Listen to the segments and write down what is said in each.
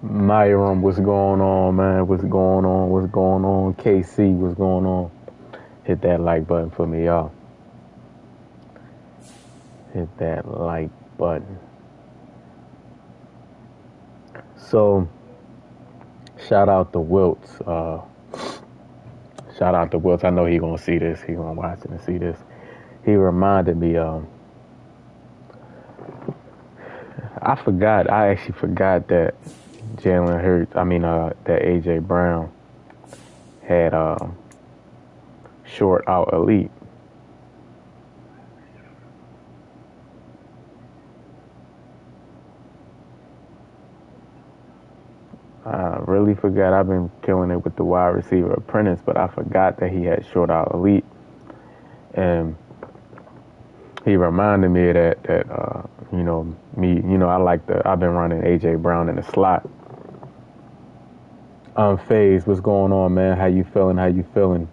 Myron, what's going on, man? What's going on? What's going on? KC, what's going on? Hit that like button for me, y'all. Hit that like button. So, shout out to Wilts. Shout out to Wilts. I know he gonna see this. He gonna watch it and see this. He reminded me. I forgot. I actually forgot that Jalen Hurts. I mean, that AJ Brown had short out elite. I really forgot. I've been killing it with the wide receiver apprentice, but I forgot that he had short out elite, and he reminded me of that. Me. I like the. I've been running AJ Brown in the slot. Phase, what's going on, man? How you feeling? How you feeling?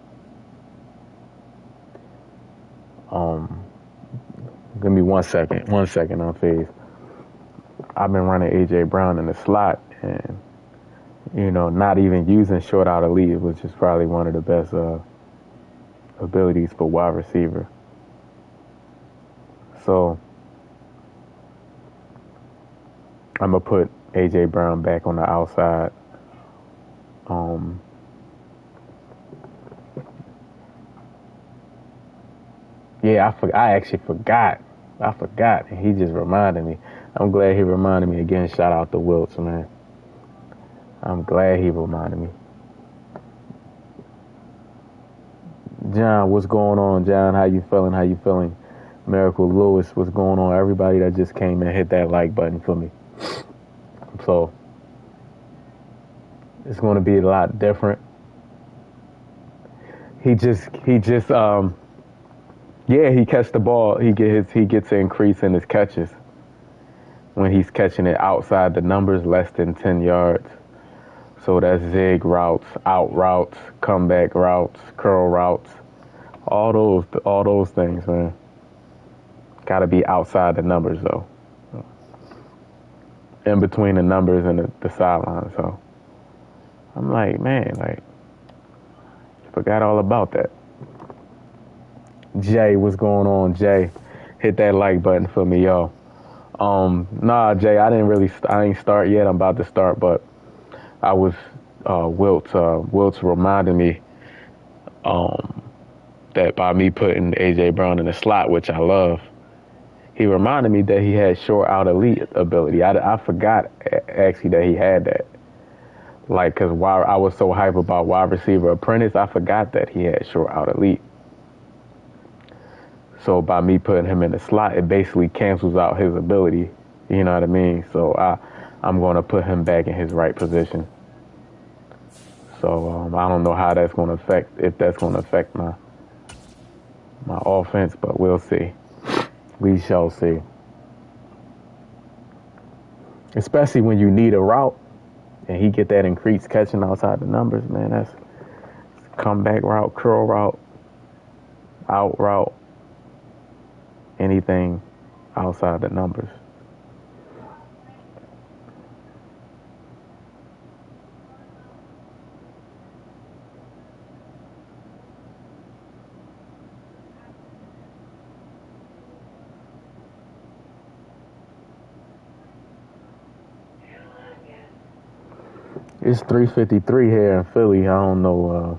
Um, Give me 1 second. 1 second on Phase. I've been running AJ Brown in the slot, and not even using short out elite, which is probably one of the best abilities for wide receiver. So I'm gonna put AJ Brown back on the outside. Um, yeah, I actually forgot. I forgot, and he just reminded me. I'm glad he reminded me again. Shout out to Wilts, man. I'm glad he reminded me. John, what's going on, John? How you feeling? How you feeling? Miracle Lewis, what's going on? Everybody that just came in, hit that like button for me. So it's going to be a lot different. He just yeah, he catch the ball. He gets an increase in his catches when he's catching it outside the numbers, less than 10 yards. So that's zig routes, out routes, comeback routes, curl routes, all those things, man. Got to be outside the numbers though, in between the numbers and the sideline. So I'm like, man, like forgot all about that. Jay, what's going on, Jay? Hit that like button for me, y'all. Nah, Jay, I ain't start yet. I'm about to start, but I was, Wilts reminded me, um, that by me putting AJ Brown in the slot, which I love, he reminded me that he had short out elite ability. I forgot actually that he had that. Like, cause while I was so hype about wide receiver apprentice, I forgot that he had short out elite. So by me putting him in the slot, it basically cancels out his ability. You know what I mean? So I'm going to put him back in his right position. So I don't know how that's going to affect, if that's going to affect my offense, but we'll see. We shall see. Especially when you need a route and he get that increased catching outside the numbers, man. That's comeback route, curl route, out route, anything outside the numbers. It's 3:53 here in Philly. I don't know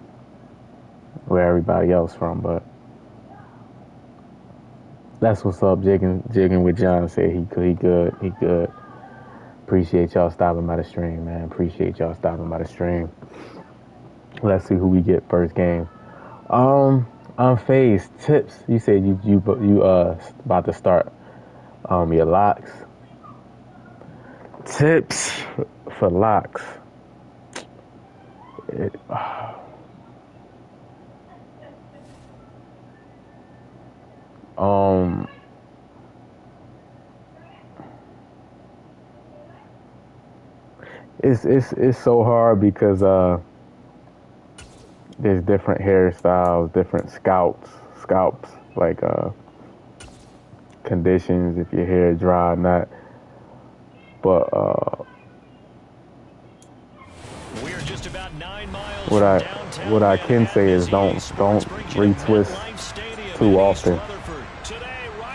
where everybody else from, but that's what's up. Jigging with John said he good, he good. Appreciate y'all stopping by the stream, man. Appreciate y'all stopping by the stream. Let's see who we get first game. On phase tips. You said you about to start your locks. Tips for locks. It, um, it's so hard because there's different hairstyles, different scalps like conditions if your hair dry or not. But What I can say is don't retwist too often.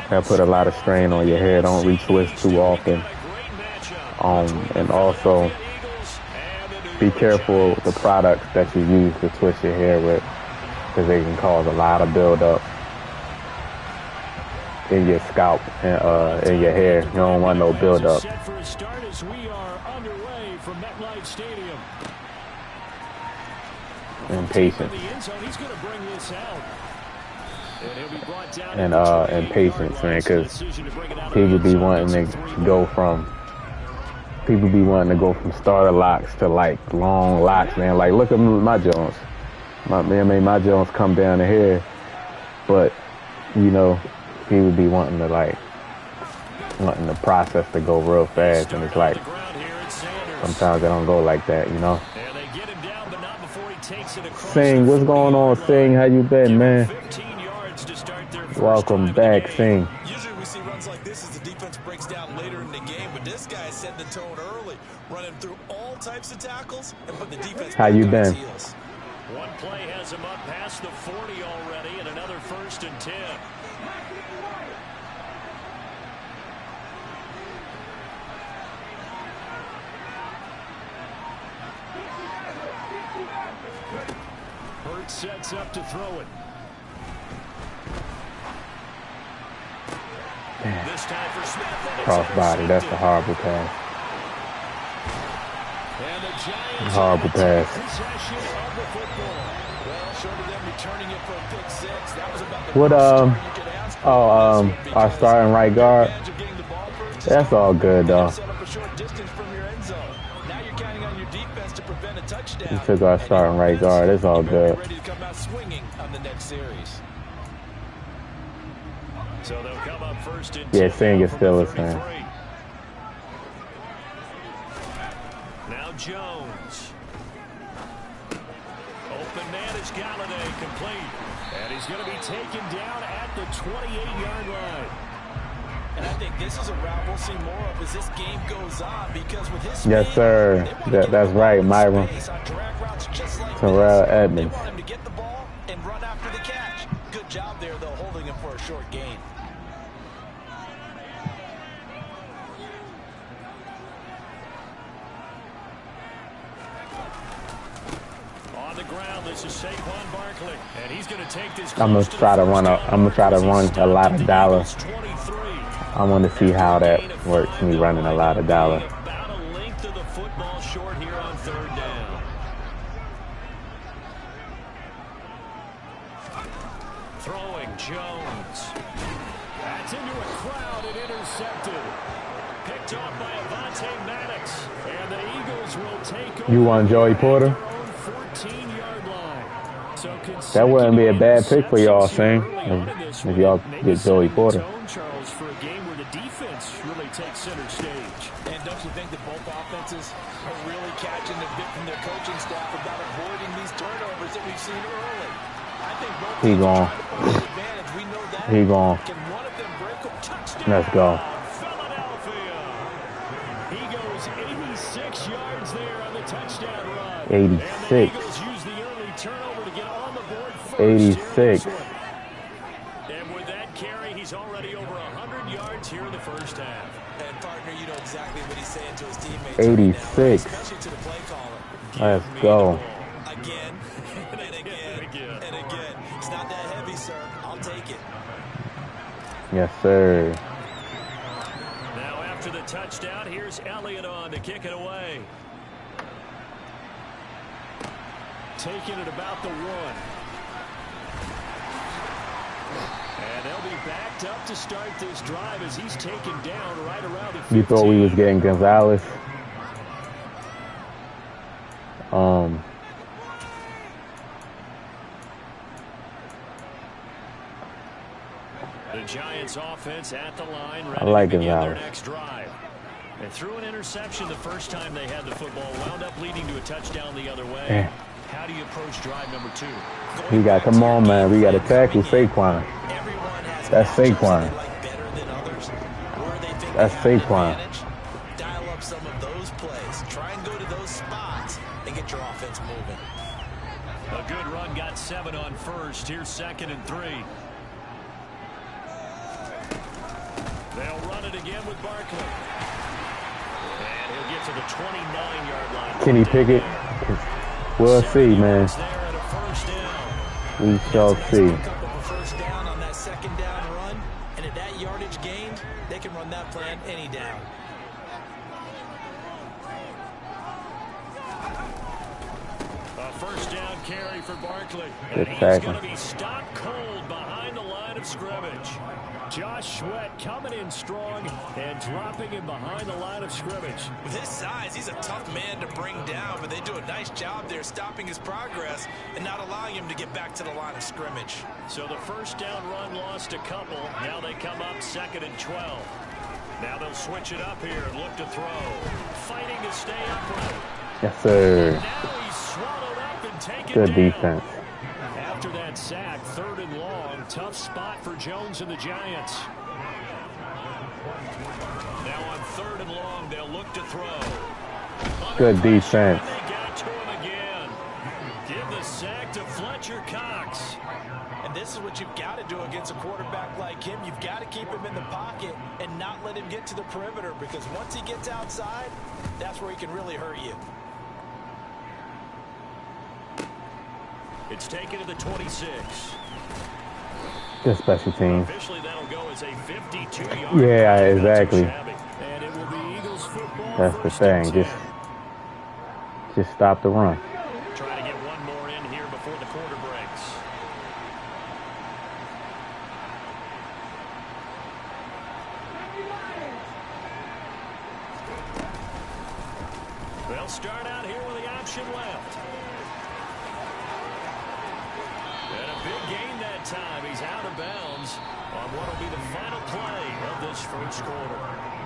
That put a lot of strain on your hair. Don't retwist too often. And also be careful with the products that you use to twist your hair with, because they can cause a lot of buildup in your scalp and in your hair. You don't want no buildup. And patience. And patience, man, because people be wanting to go from starter locks to like long locks, man. Like, look at my Jones. My Jones come down to here, but you know, people be wanting the process to go real fast, and it's like sometimes they don't go like that, you know. Sing, what's going on, Sing? How you been, man? Welcome back, Sing. Usually we see runs like this as the defense breaks down later in the game, but this guy set the tone early, running through all types of tackles and put the defense. How you been? One play has him up past the 40 already, and another 1st and 10. Hurts sets up to throw it. This time for Smith. Crossbody, that's a horrible pass. Horrible pass. What our starting right guard? That's all good though. We took our starting right guard. It's all good. So they'll come up 1st and 10. Yeah, Sing is still a fan. Now Jones. Open man is Galladay, complete. And he's going to be taken down at the 28-yard line. And I think this is a route we'll see more of as this game goes on, because with his yes, sir. That's right, Myron. Terrell Edmonds. Want him to get the ball and run after the catch. Good job there, though, holding him for a short gain. On the ground, this is Saquon Barkley, and he's going to take this. I'm gonna try to run a lot of dollars. I want to see how that works. Me running a lot of dollars. About a length of the football short here on 3rd down. Throwing Jones. That's into a crowd and intercepted. Picked off by Avonte Maddox, and the Eagles will take over. You want Joey Porter? That wouldn't be a bad pick for y'all, Sing, if y'all get Joey Porter. Charles, for a game where the defense really takes center stage. And don't you think that both offenses are really catching the bit from their coaching staff about avoiding these turnovers that we've seen early? I think both he gone. We know that. He gone. Can one of them break a touchdown? Let's go. Philadelphia. He goes 86 yards there on the touchdown run. 86. And the Eagles use the early turnover to get on the board first. 86. And with that carry, he's already over 100 yards here in the first half. And partner, you know exactly what he's saying to his teammates. 86. Especially to the play caller. Let's go. Again, and again, and again. It's not that heavy, sir. I'll take it. Yes, sir. Now after the touchdown, here's Elliott on to kick it away. Taking it about the 1. And they'll be backed up to start this drive as he's taken down right around the 15. You thought we was getting Gonzalez? The Giants offense at the line, I ready like to begin their Gonzalez. next drive. They threw an interception the first time they had the football, wound up leading to a touchdown the other way. How do you approach drive number 2? We got, come on, man. We got to tackle Saquon. That's Saquon. That's Saquon. Dial up some of those plays. Try and go to those spots and get your offense moving. 7 on first. Here's 2nd and 3. They'll run it again with Barkley. And he'll get to the 29-yard line. Kenny Pickett. We'll see, man. We shall see. First down on that 2nd down run, and at that yardage gained, they can run that plan any down. A first down carry for Barkley. Good And he's tackle. going to be stopped cold behind the line of scrimmage. Josh Sweat coming in strong and dropping him behind the line of scrimmage. With his size, he's a tough man to bring down, but they do a nice job there stopping his progress and not allowing him to get back to the line of scrimmage. So the first down run lost a couple. Now they come up 2nd and 12. Now they'll switch it up here and look to throw. Fighting to stay upright. Yes, sir. Now he's swallowed up and taken Good down. defense. After that sack, 3rd and long, tough spot for Jones and the Giants. Now on 3rd and long, they'll look to throw. Good defense. They got to him again. Give the sack to Fletcher Cox. And this is what you've got to do against a quarterback like him. You've got to keep him in the pocket and not let him get to the perimeter, because once he gets outside, that's where he can really hurt you. It's taken to the 26. Good special teams. Officially, that'll go as a 52-yard. Yeah, exactly. And it will be Eagles football. That's the thing. Just stop the run. Try to get one more in here before the quarter breaks. They'll start out here with the option left. And a big gain that time. He's out of bounds on what will be the final play of this first quarter.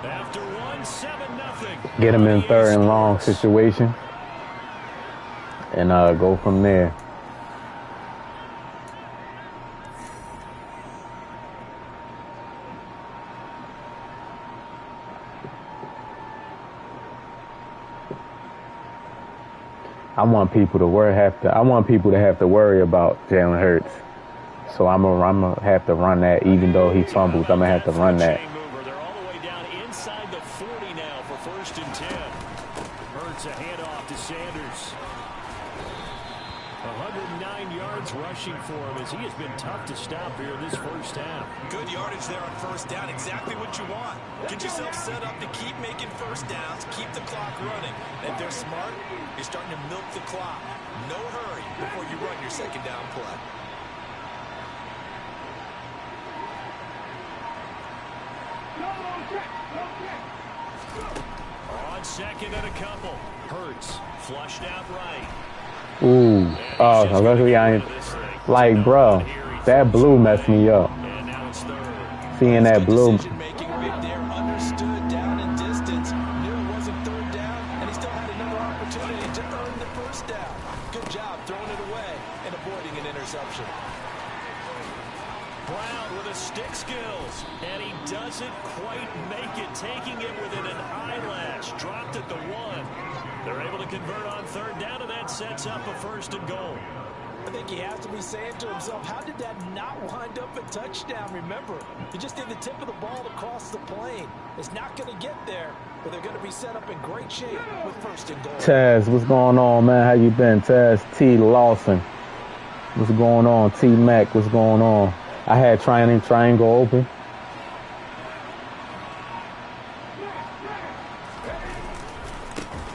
After 1-7-0. Get him in 3rd and long situation. And go from there. I want people to have to worry about Jalen Hurts. So I'm gonna have to run that, even though he fumbles. I'm gonna have to run that. They're all the way down inside the 40 now for 1st and 10. Hurts a handoff to Sanders. 109 yards rushing for him, as he has been tough to stop here this first half. Good yardage there on 1st down. Exactly what you want. Get yourself set up to keep making 1st downs, keep the clock running. And if they're smart, you're starting to milk the clock. No hurry before you run your 2nd down play. On 2nd and a couple. Hurts flushed out right. Ooh. Oh, luckily I ain't. Like, bro, that blue messed me up. And now it's 3rd. Seeing that blue. Decision-making right there. Understood down in distance. Knew it wasn't 3rd down, and he still had another opportunity to earn the 1st down. Good job throwing it away and avoiding an interception. Brown with his stick skills, and he doesn't quite make it, taking it within an eyelash. Dropped at the 1. They're able to convert on 3rd down, and that sets up a 1st and goal. I think he has to be saying to himself, how did that not wind up a touchdown? Remember, he just did the tip of the ball across the plane. It's not going to get there, but they're going to be set up in great shape with 1st and goal. Taz, what's going on, man? How you been? Taz T. Lawson. What's going on? T. Mac, what's going on? I had triangle open.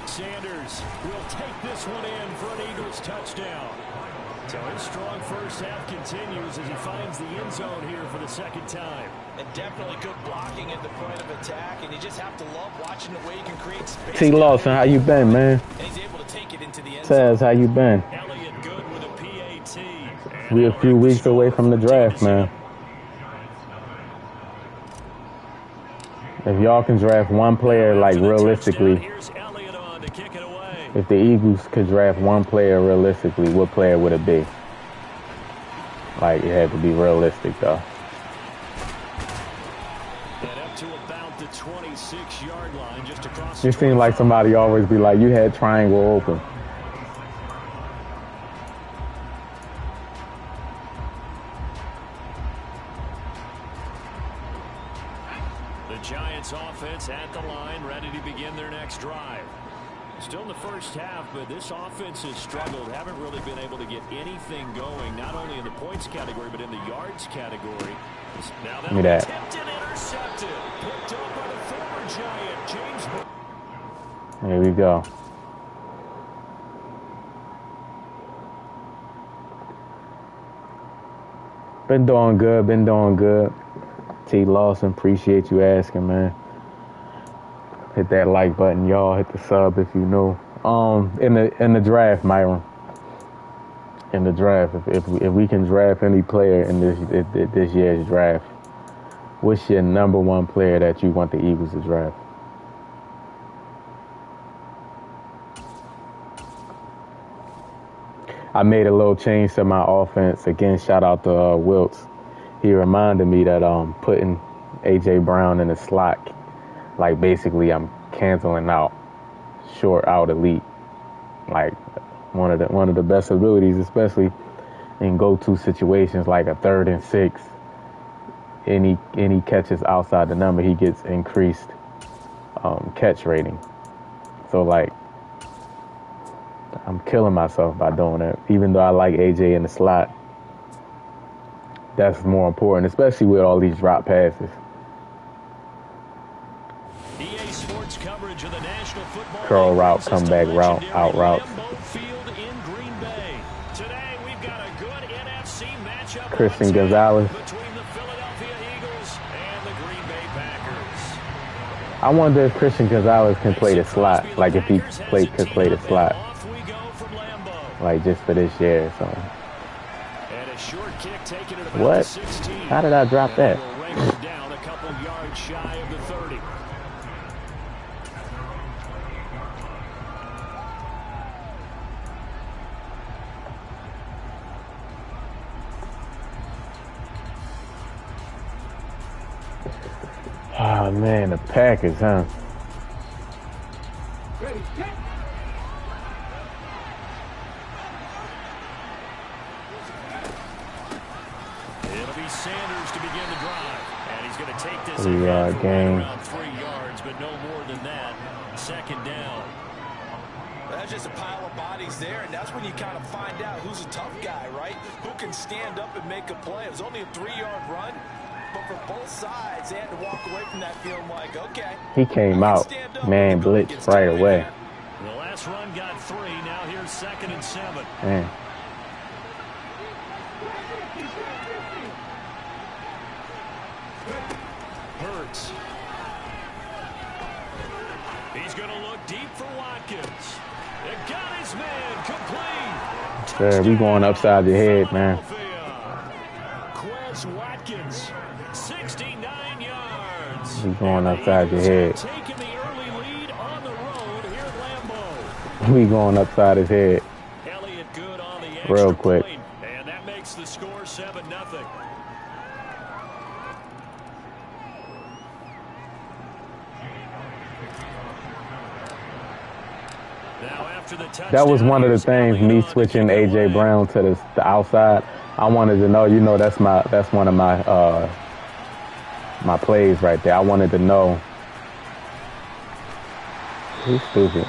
Sanders will take this one in for an Eagles touchdown. So his strong first half continues as he finds the end zone here for the 2nd time. And definitely good blocking at the point of attack, and you just have to love watching the way he can create space. T. Lawson, how you been, man? And he's able to take it into the end zone. Taz, how you been? Elliott good with a PAT. We a few weeks away from the draft, man. If y'all can draft one player, like realistically, Here's Elliott on to kick it away. if the Eagles could draft one player realistically, what player would it be? Like, it had to be realistic, though. And up to about the 26-yard line, just across. It seems like somebody always be like, you had triangle open. It's at the line, ready to begin their next drive. Still in the first half, but this offense has struggled. Haven't really been able to get anything going, not only in the points category, but in the yards category. Now that attempted, intercepted, picked up by the former Giant, James. Here we go. Been doing good. T. Lawson, appreciate you asking, man. Hit that like button, y'all. Hit the sub if you know. In the draft, Myron. In the draft, if we can draft any player in this year's draft, what's your number one player that you want the Eagles to draft? I made a little change to my offense. Again, shout out to Wiltz. He reminded me that putting A.J. Brown in the slot, like basically I'm canceling out short out elite. Like one of the best abilities, especially in go-to situations like a 3rd and 6. Any catches outside the number, he gets increased catch rating. So like I'm killing myself by doing that. Even though I like AJ in the slot, that's more important, especially with all these drop passes. EA Sports coverage of the National Football Curl route, comeback route, out route. Christian Gonzalez. Between the Philadelphia Eagles and the Green Bay Packers. I wonder if Christian Gonzalez can play the slot, like if he could play the slot, like just for this year or something. And a short kick taken at about What? 16. How did I drop that? Down a couple yards shy of the 30. Oh man, the Packers, huh? It'll be Sanders to begin the drive. And he's going to take this 3-yard gain. around 3 yards, but no more than that. 2nd down. That's just a pile of bodies there, and that's when you kind of find out who's a tough guy, right? Who can stand up and make a play. It was only a 3-yard run, but for both sides, they had to walk away from that feeling like, okay. He came out, man, blitz right away. The last run got 3. Now here's 2nd and 7. Man. Hurts. He's going to look deep for Watkins. It got his man complete. Sure, we going upside your head, man. Quez Watkins, 69 yards. We going upside your head. Taking the early lead on the road here at Lambeau. We going upside his head. Elliott good on the Real extra quick. point, and that makes the score 7-0. That was one of the things, me switching A.J. Brown to the outside. I wanted to know, that's one of my my plays right there. I wanted to know. He's stupid.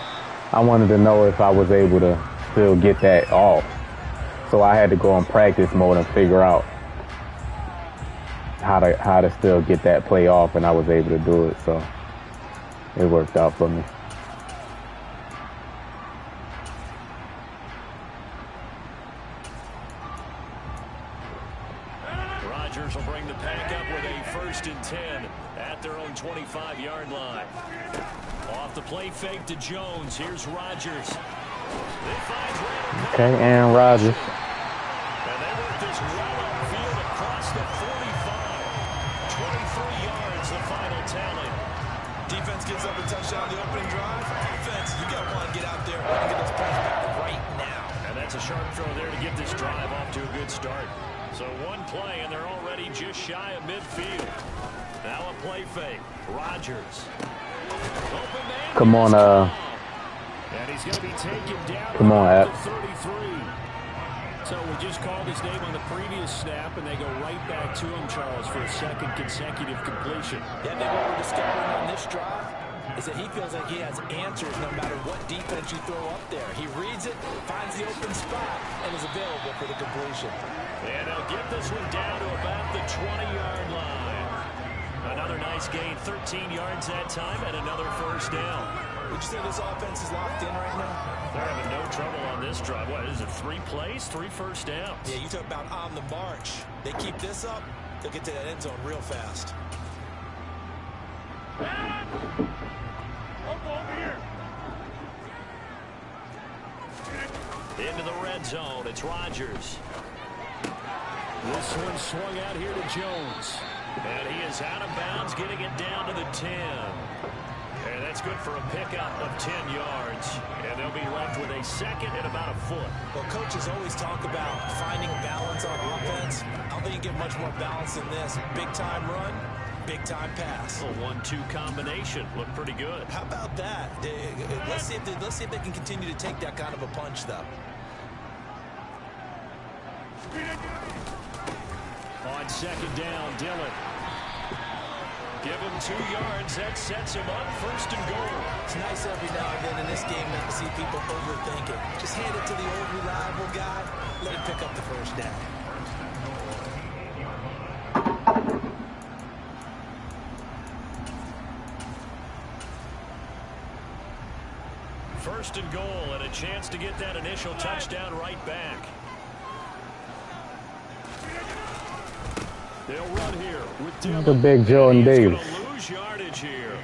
I wanted to know if I was able to still get that off. So I had to go in practice mode and figure out how to still get that play off, and I was able to do it. So it worked out for me. Rodgers will bring the pack up with a 1st and 10 at their own 25-yard line. Off the play fake to Jones. Here's Rodgers. Okay, Aaron Rodgers. And they work this well upfield across the 45. 23 yards, the final tally. Defense gives up a touchdown on the opening drive. Offense, you got to want to get out there and get those points back right now. And that's a sharp throw there to get this drive off to a good start. So one play, and they're already just shy of midfield. Now a play fake. Rodgers. Open man. Come on, and he's going to be taken down. Come on, App. 33. So we just called his name on the previous snap, and they go right back to him, Charles, for a 2nd consecutive completion. Yeah, maybe what we're discovering on this drive is that he feels like he has answers no matter what defense you throw up there. He reads it, finds the open spot, and is available for the completion. And he'll get this one down to about the 20-yard line. Another nice gain, 13 yards that time, and another first down. Would you say this offense is locked in right now? They're having no trouble on this drive. What is it, 3 plays, 3 first downs? Yeah, you talk about on the march. They keep this up, they'll get to that end zone real fast. Into the red zone, it's Rodgers. This one swung out here to Jones. And he is out of bounds, getting it down to the 10. And that's good for a pickup of 10 yards. And they'll be left with a second and about a foot. Well, coaches always talk about finding balance on offense. I don't think you get much more balance than this. Big-time run, big-time pass. A 1-2 combination. Looked pretty good. How about that? Let's see if they can continue to take that kind of a punch, though. On second down, Dillon. Give him 2 yards. That sets him up first and goal. It's nice every now and then in this game not to see people overthink it. Just hand it to the old reliable guy. Let him pick up the first down. First and goal, and a chance to get that initial touchdown right back. They'll run here with Dillon. The big Jordan Davis. Lose yardage here.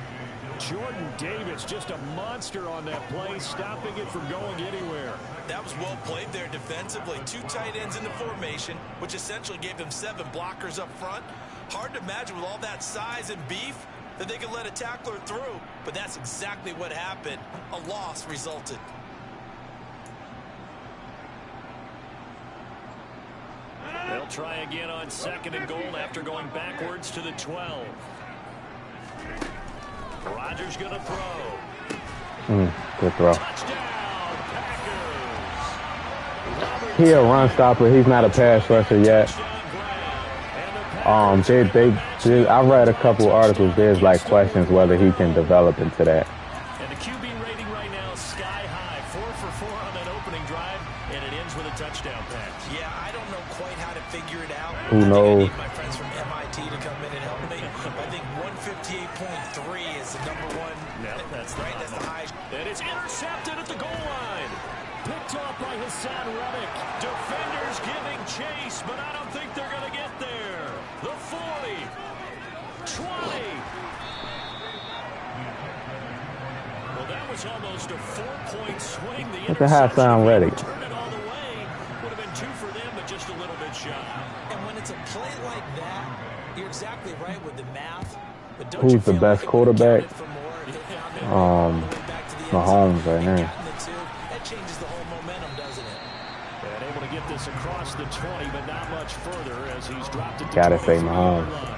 Jordan Davis, just a monster on that play, stopping it from going anywhere. That was well played there defensively. 2 tight ends in the formation, which essentially gave them 7 blockers up front. Hard to imagine with all that size and beef that they could let a tackler through, but that's exactly what happened. A loss resulted. They'll try again on second and goal after going backwards to the 12. Rodgers going to throw. Good throw. Touchdown, Packers. He a run stopper. He's not a pass rusher yet. I read a couple articles. There's like questions whether he can develop into that. And the QB rating right now is sky high. 4 for 4 on that opening drive, and it ends with a touchdown pass. Yeah, I don't know quite how to figure it out. Who knows? I need my friends from MIT to come in and help me. I think 158.3 is the number one. Yeah, that's right. That's the highest. And it's intercepted at the goal line. Picked off by Hassan Reddick. Defenders giving chase, but I don't think they're going to get there. The 40. 20. Well, that was almost a 4-point swing. The Look at Hassan Reddick. Turn it all the way. Would have been 2 for them, but just a little bit shy. And when it's a play like that, you're exactly right with the math. But don't Who's the best quarterback? Mahomes right now. That changes the whole momentum, doesn't it? And able to get this across the 20, but not much further as he's dropped it to Gotta say 23 Mahomes. line.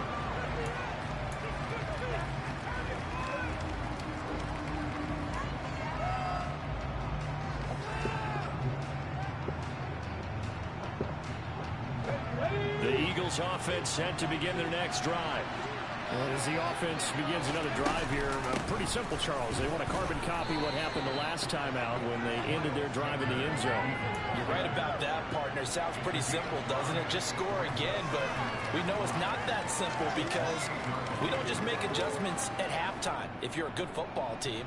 The Eagles offense set to begin their next drive. And as the offense begins another drive here, pretty simple, Charles. They want to carbon copy what happened the last time out when they ended their drive in the end zone. You're right about that, partner. Sounds pretty simple, doesn't it? Just score again, but we know it's not that simple because we don't just make adjustments at halftime. If you're a good football team,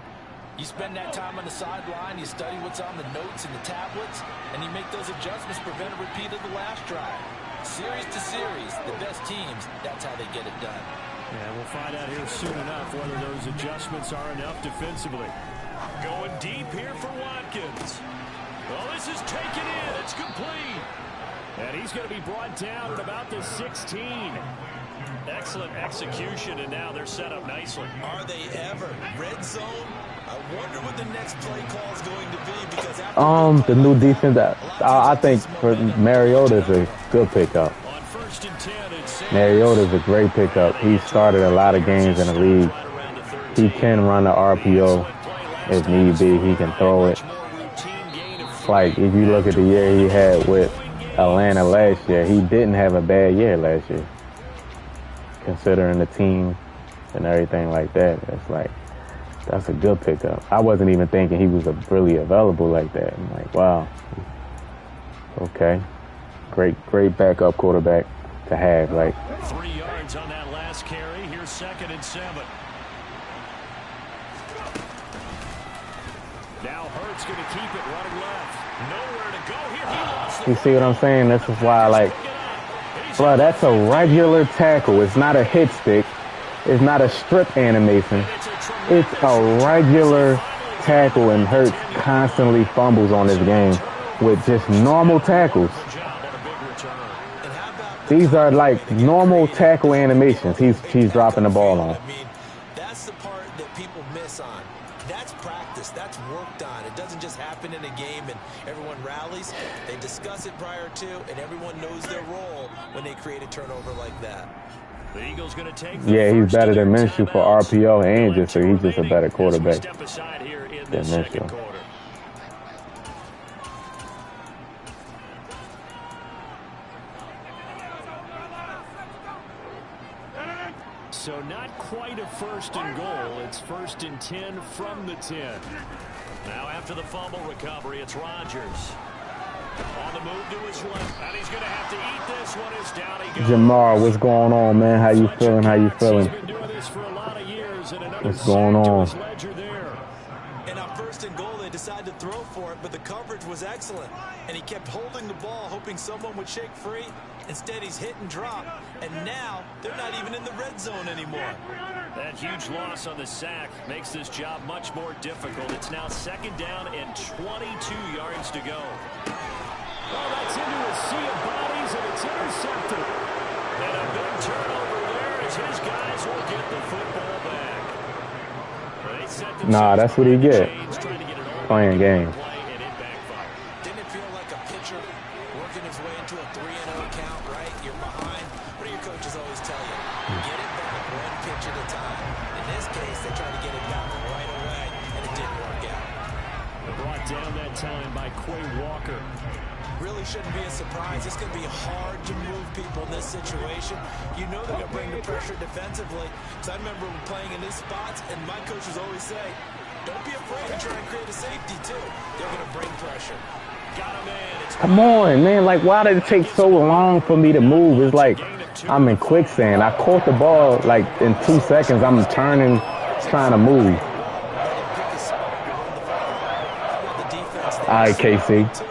you spend that time on the sideline, you study what's on the notes and the tablets, and you make those adjustments, prevent a repeat of the last drive. Series to series, the best teams, that's how they get it done. Yeah, we'll find out here soon enough whether those adjustments are enough defensively. Going deep here for Watkins. Well, this is taken in. It's complete. And he's going to be brought down at about the 16. Excellent execution, and now they're set up nicely. Are they ever? Red zone? I wonder what the next play call is going to be because after The new defense, I think for Mariota is a good pickup. On first and 10, Mariota is a great pickup. He started a lot of games in the league. He can run the RPO if need be. He can throw it. Like, if you look at the year he had with Atlanta last year, he didn't have a bad year last year. Considering the team and everything like that, it's like That's a good pickup. I wasn't even thinking he was really available like that. I'm like, wow. Okay. Great backup quarterback to have. Like, 3 yards on that last carry. Here's 2nd and 7. Now Hurts going to keep it running left. Nowhere to go here. He lost you see what I'm saying? This is why I like, bro, that's a regular tackle. It's not a hit stick. It's not a strip animation. It's a regular tackle, and Hurts constantly fumbles on this game with just normal tackles. These are like normal tackle animations he's dropping the ball on. I mean, that's the part that people miss on. That's practice. That's worked on. It doesn't just happen in a game and everyone rallies. They discuss it prior to, and everyone knows their role when they create a turnover like that. The Eagles going to take Yeah, he's better than Minshew for RPO and just so he's just a better quarterback than Minshew. So not quite a 1st and goal. It's 1st and 10 from the 10. Now after the fumble recovery, it's Rodgers. On the move to his left, and he's going to have to eat this one. Is down he goes. Jamar, what's going on, man? How you feeling? How you feeling? He's been doing this for a lot of years, and another what's going on? There. And on 1st and goal, they decided to throw for it, but the coverage was excellent. And he kept holding the ball, hoping someone would shake free. Instead, he's hit and drop. And now, they're not even in the red zone anymore. That huge loss on the sack makes this job much more difficult. It's now 2nd down and 22 yards to go. Oh, that's into a sea of bodies, and it's intercepted. And a big turnover there as his guys will get the football back. Nah, that's what he get. Playing game. Didn't it feel like a pitcher working his way into a 3-0 count, right? You're behind. What do your coaches always tell you? Get it back 1 pitch at a time. In this case, they tried to get it back right away, and it didn't work out. Brought down that time by Quay Walker. Really shouldn't be a surprise. It's going to be hard to move people in this situation. You know they're going to bring the pressure defensively. So I remember playing in these spots, and my coaches always say, don't be afraid to try and create a safety, too. They're going to bring pressure. Got him in. Come on, man. Like, why did it take so long for me to move? It's like I'm in quicksand. I caught the ball, like, in 2 seconds. I'm turning, trying to move. All right, KC.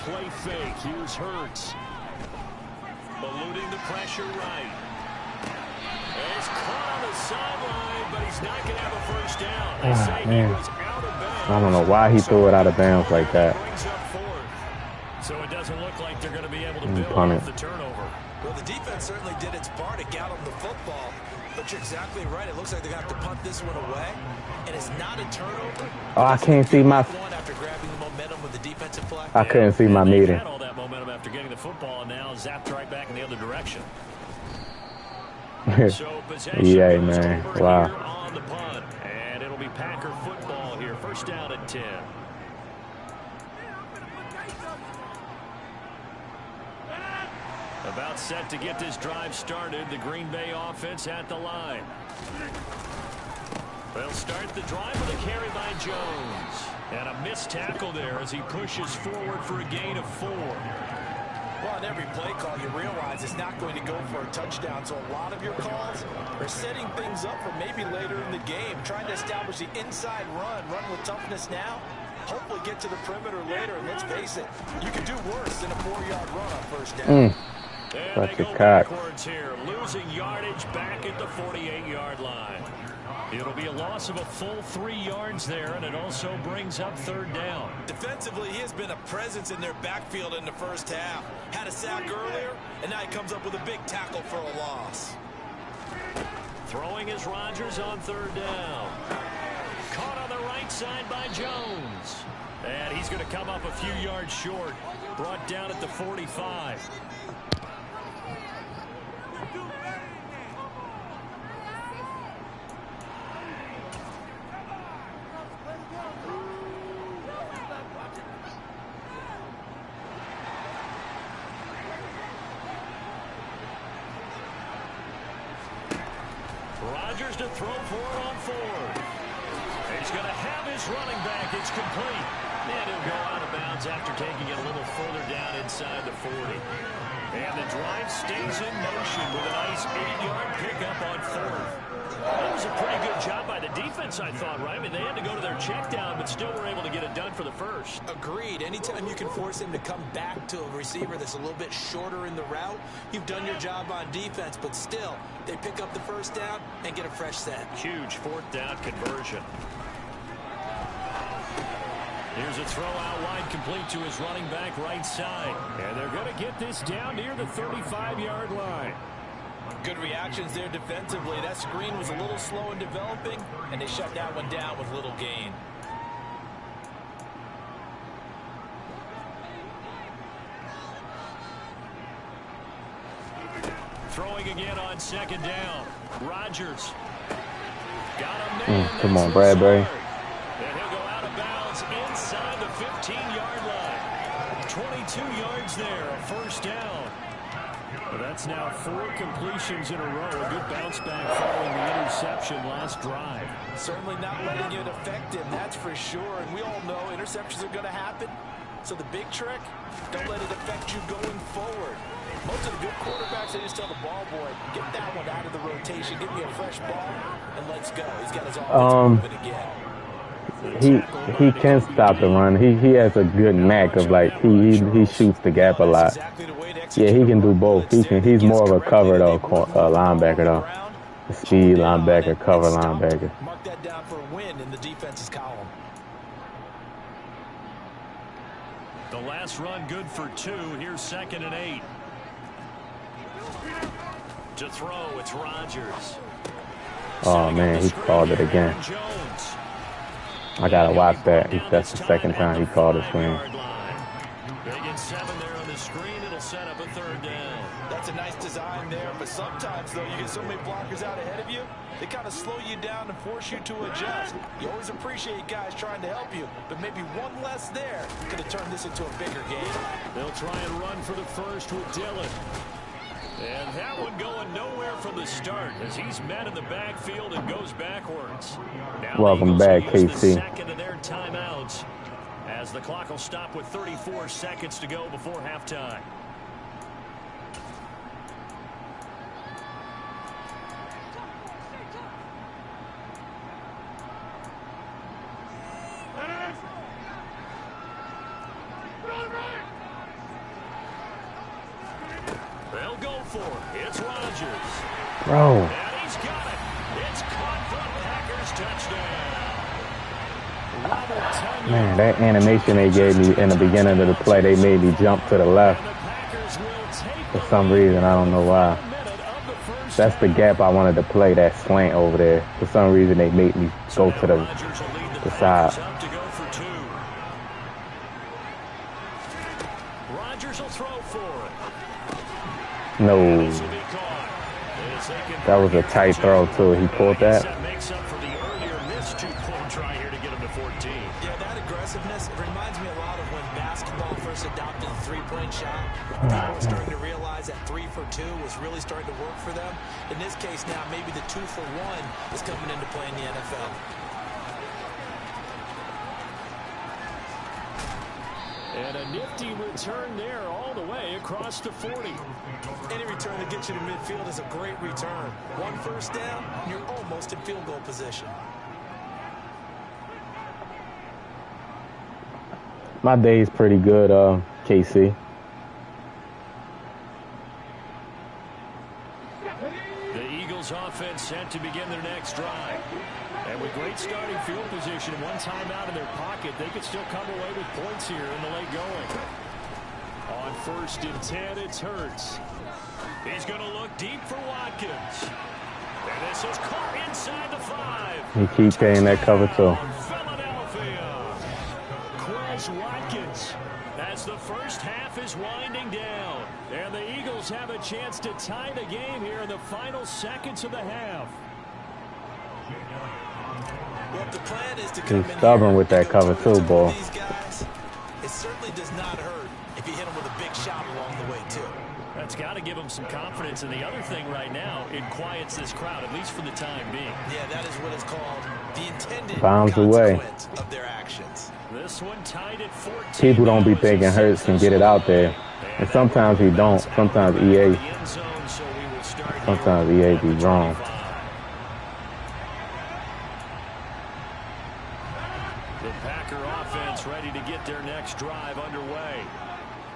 Play fake. Here's Hurts. Eluding the pressure right. He's caught on the sideline, but he's not going to have a 1st down. They say he was out of bounds. I don't know why he threw it out of bounds like that. So it doesn't look like they're going to be able to build off the turnover. Well, the defense certainly did its part to get him the football. But you're exactly right. It looks like they're going to have to punt this one away. And it's not a turnover. Oh, I can't see my... After grabbing the momentum with the defensive play. I couldn't see my meter. Had all that momentum after getting the football, and now zapped right back in the other direction. So yeah, man. Wow. On the punt, and it'll be Packer football here. 1st down and 10. About set to get this drive started. The Green Bay offense at the line. They'll start the drive with a carry by Jones. And a missed tackle there as he pushes forward for a gain of 4. Well, on every play call, you realize it's not going to go for a touchdown. So a lot of your calls are setting things up for maybe later in the game, trying to establish the inside run with toughness now. Hopefully get to the perimeter later. And let's face it, you can do worse than a 4-yard run on 1st down. And they go backwards here, losing yardage back at the 48-yard line. It'll be a loss of a full 3 yards there, and it also brings up 3rd down. Defensively, he has been a presence in their backfield in the 1st half. Had a sack earlier, and now he comes up with a big tackle for a loss. Throwing is Rodgers on 3rd down. Caught on the right side by Jones. And he's going to come up a few yards short. Brought down at the 45. Rodgers to throw for it on fourth. He's going to have his running back. It's complete. And he'll go out of bounds after taking it a little further down inside the 40. And the drive stays in motion with a nice 8-yard pickup on fourth. That was a pretty good job by the defense, I thought, right? I mean, they had to go to their check down, but still were able to get it done for the first. Agreed. Anytime you can force him to come back to a receiver that's a little bit shorter in the route, you've done your job on defense, but still, they pick up the first down and get a fresh set. Huge fourth down conversion. Here's a throw out wide, complete to his running back right side. And they're going to get this down near the 35-yard line. Good reactions there defensively. That screen was a little slow in developing, and they shut that one down with little gain. Throwing again on second down. Rodgers. Got a man. Come on, Bradbury. And he'll go out of bounds inside the 15-yard line. 22 yards there, a first down. But that's now 4 completions in a row. A good bounce back following the interception last drive. Certainly not letting it affect him, that's for sure. And we all know interceptions are going to happen. So the big trick, don't let it affect you going forward. Most of the good quarterbacks, they just tell the ball boy, get that one out of the rotation, give me a fresh ball, and let's go. He's got his offense moving again. He can stop the run. He has a good knack of, like, he shoots the gap a lot. Yeah, he can do both. He's more of a cover though, linebacker though. A speed linebacker, cover linebacker. Mark that down for a win in the defense's column. The last run good for 2. Here's 2nd and 8. To throw, it's Rodgers. Oh man, he called it again. I gotta watch that. That's the second time he called a screen. They get 7 there on the screen. It'll set up a 3rd down. That's a nice design there, but sometimes though you get so many blockers out ahead of you, they kind of slow you down and force you to adjust. You always appreciate guys trying to help you, but maybe one less there could have turned this into a bigger game. They'll try and run for the first with Dillon. And that one going nowhere from the start as he's met in the backfield and goes backwards. Now welcome back, KC. Second of their timeouts as the clock will stop with 34 seconds to go before halftime. They'll go for it. It's Rodgers. Bro. And he's got it. It's caught for a Packers touchdown. Man, that animation they gave me in the beginning of the play, they made me jump to the left. For some reason, I don't know why. That's the gap I wanted to play, that slant over there. For some reason, they made me go to the side. Rodgers will throw for it. No. That was a tight throw, too. He pulled that. Makes up for the earlier missed 2-point try here to get him to 14. Yeah, that aggressiveness, it reminds me a lot of when basketball first adopted the three-point shot. People were starting to realize that 3 for 2 was really starting to work for them. In this case now, maybe the 2 for 1 is coming into play in the NFL. And a nifty return there all the way across the 40. Any return that gets you to midfield is a great return. 1 first down, you're almost in field goal position. My day's pretty good, KC. The Eagles offense set to begin their next drive. And with great starting field position, one timeout in their pocket, they could still come away with points here in the late going. On 1st and 10, it's Hurts. He's going to look deep for Watkins. And this is caught inside the 5. He keeps getting that cover too. Philadelphia. Quez Watkins as the first half is winding down. And the Eagles have a chance to tie the game here in the final seconds of the half. Well, the plan is to come He's stubborn with that cover too, boy. These guys, it certainly does not hurt if you hit them with a big shot along the way, too. That's got to give them some confidence. And the other thing right now, it quiets this crowd, at least for the time being. Yeah, that is what is called the intended Bounds away. consequence of their actions. This one tied at 14. People don't be thinking Hurts can get it out there. And sometimes he don't. Sometimes EA be wrong. The Packer offense ready to get their next drive underway.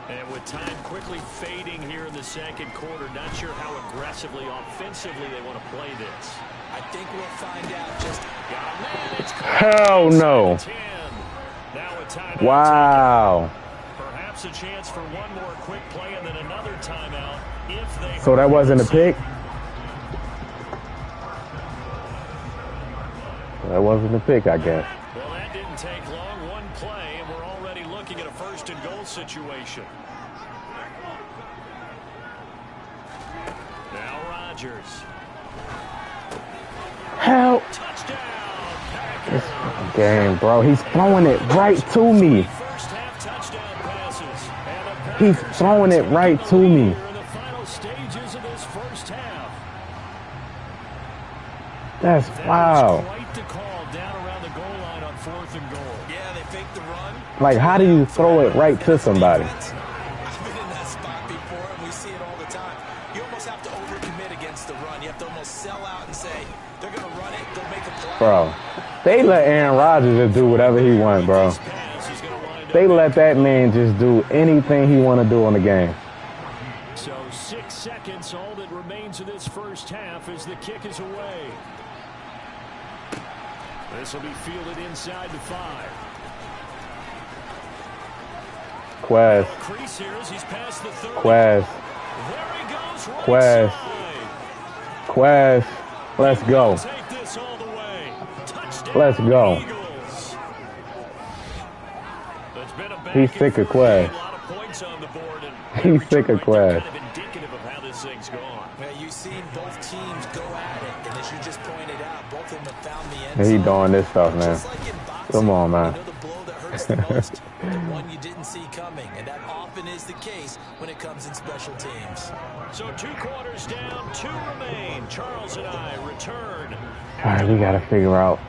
And with time quickly fading here in the second quarter, not sure how aggressively, offensively they want to play this. I think we'll find out just... Hell no. Now a timeout. Wow. Perhaps a chance for one more quick play and then another timeout if they... So that wasn't a pick? That wasn't a pick, I guess. Well, that didn't take long. One play, and we're already looking at a first and goal situation. Now Rodgers. Help. Touchdown. This game, bro. He's throwing it right to me. First half touchdown passes. And He's throwing it right to me. in the final stages of this first half. That's That wow. was quite the call down around the goal line on 4th and goal. Yeah, they faked the run. Like, how do you throw it right to somebody? I've been in that spot before, and we see it all the time. You almost have to overcommit against the run. You have to almost sell out and say, they're going to run it, they'll make a play. Bro, they let Aaron Rodgers just do whatever he wants, bro. This pass is going to wind They up. let that man just do anything he want to do on the game. So 6 seconds, all that remains of this first half as the kick is away. This will be fielded inside the 5. Quez, Crease here as he's past the 30. Quez, There he goes, right Quez. side. Quez. Let's go. Take this all the way. Touchdown, Let's go. Eagles. It's been a back He's and sick of forth game, Quez. a lot of points on the board, and He's every sick turn of right there Quez. kind of indicative of how this thing's gone. Yeah, you've seen both teams go at it, and as you just pointed out, both of them have found the end And he zone. doing this stuff, man. Just like in boxing, Come on, man. You know the blow that hurts the most, the one you didn't see coming, and that often is the case when it comes in special teams. So 2 quarters down, 2 remain. Charles and I return. All right, we got to figure out.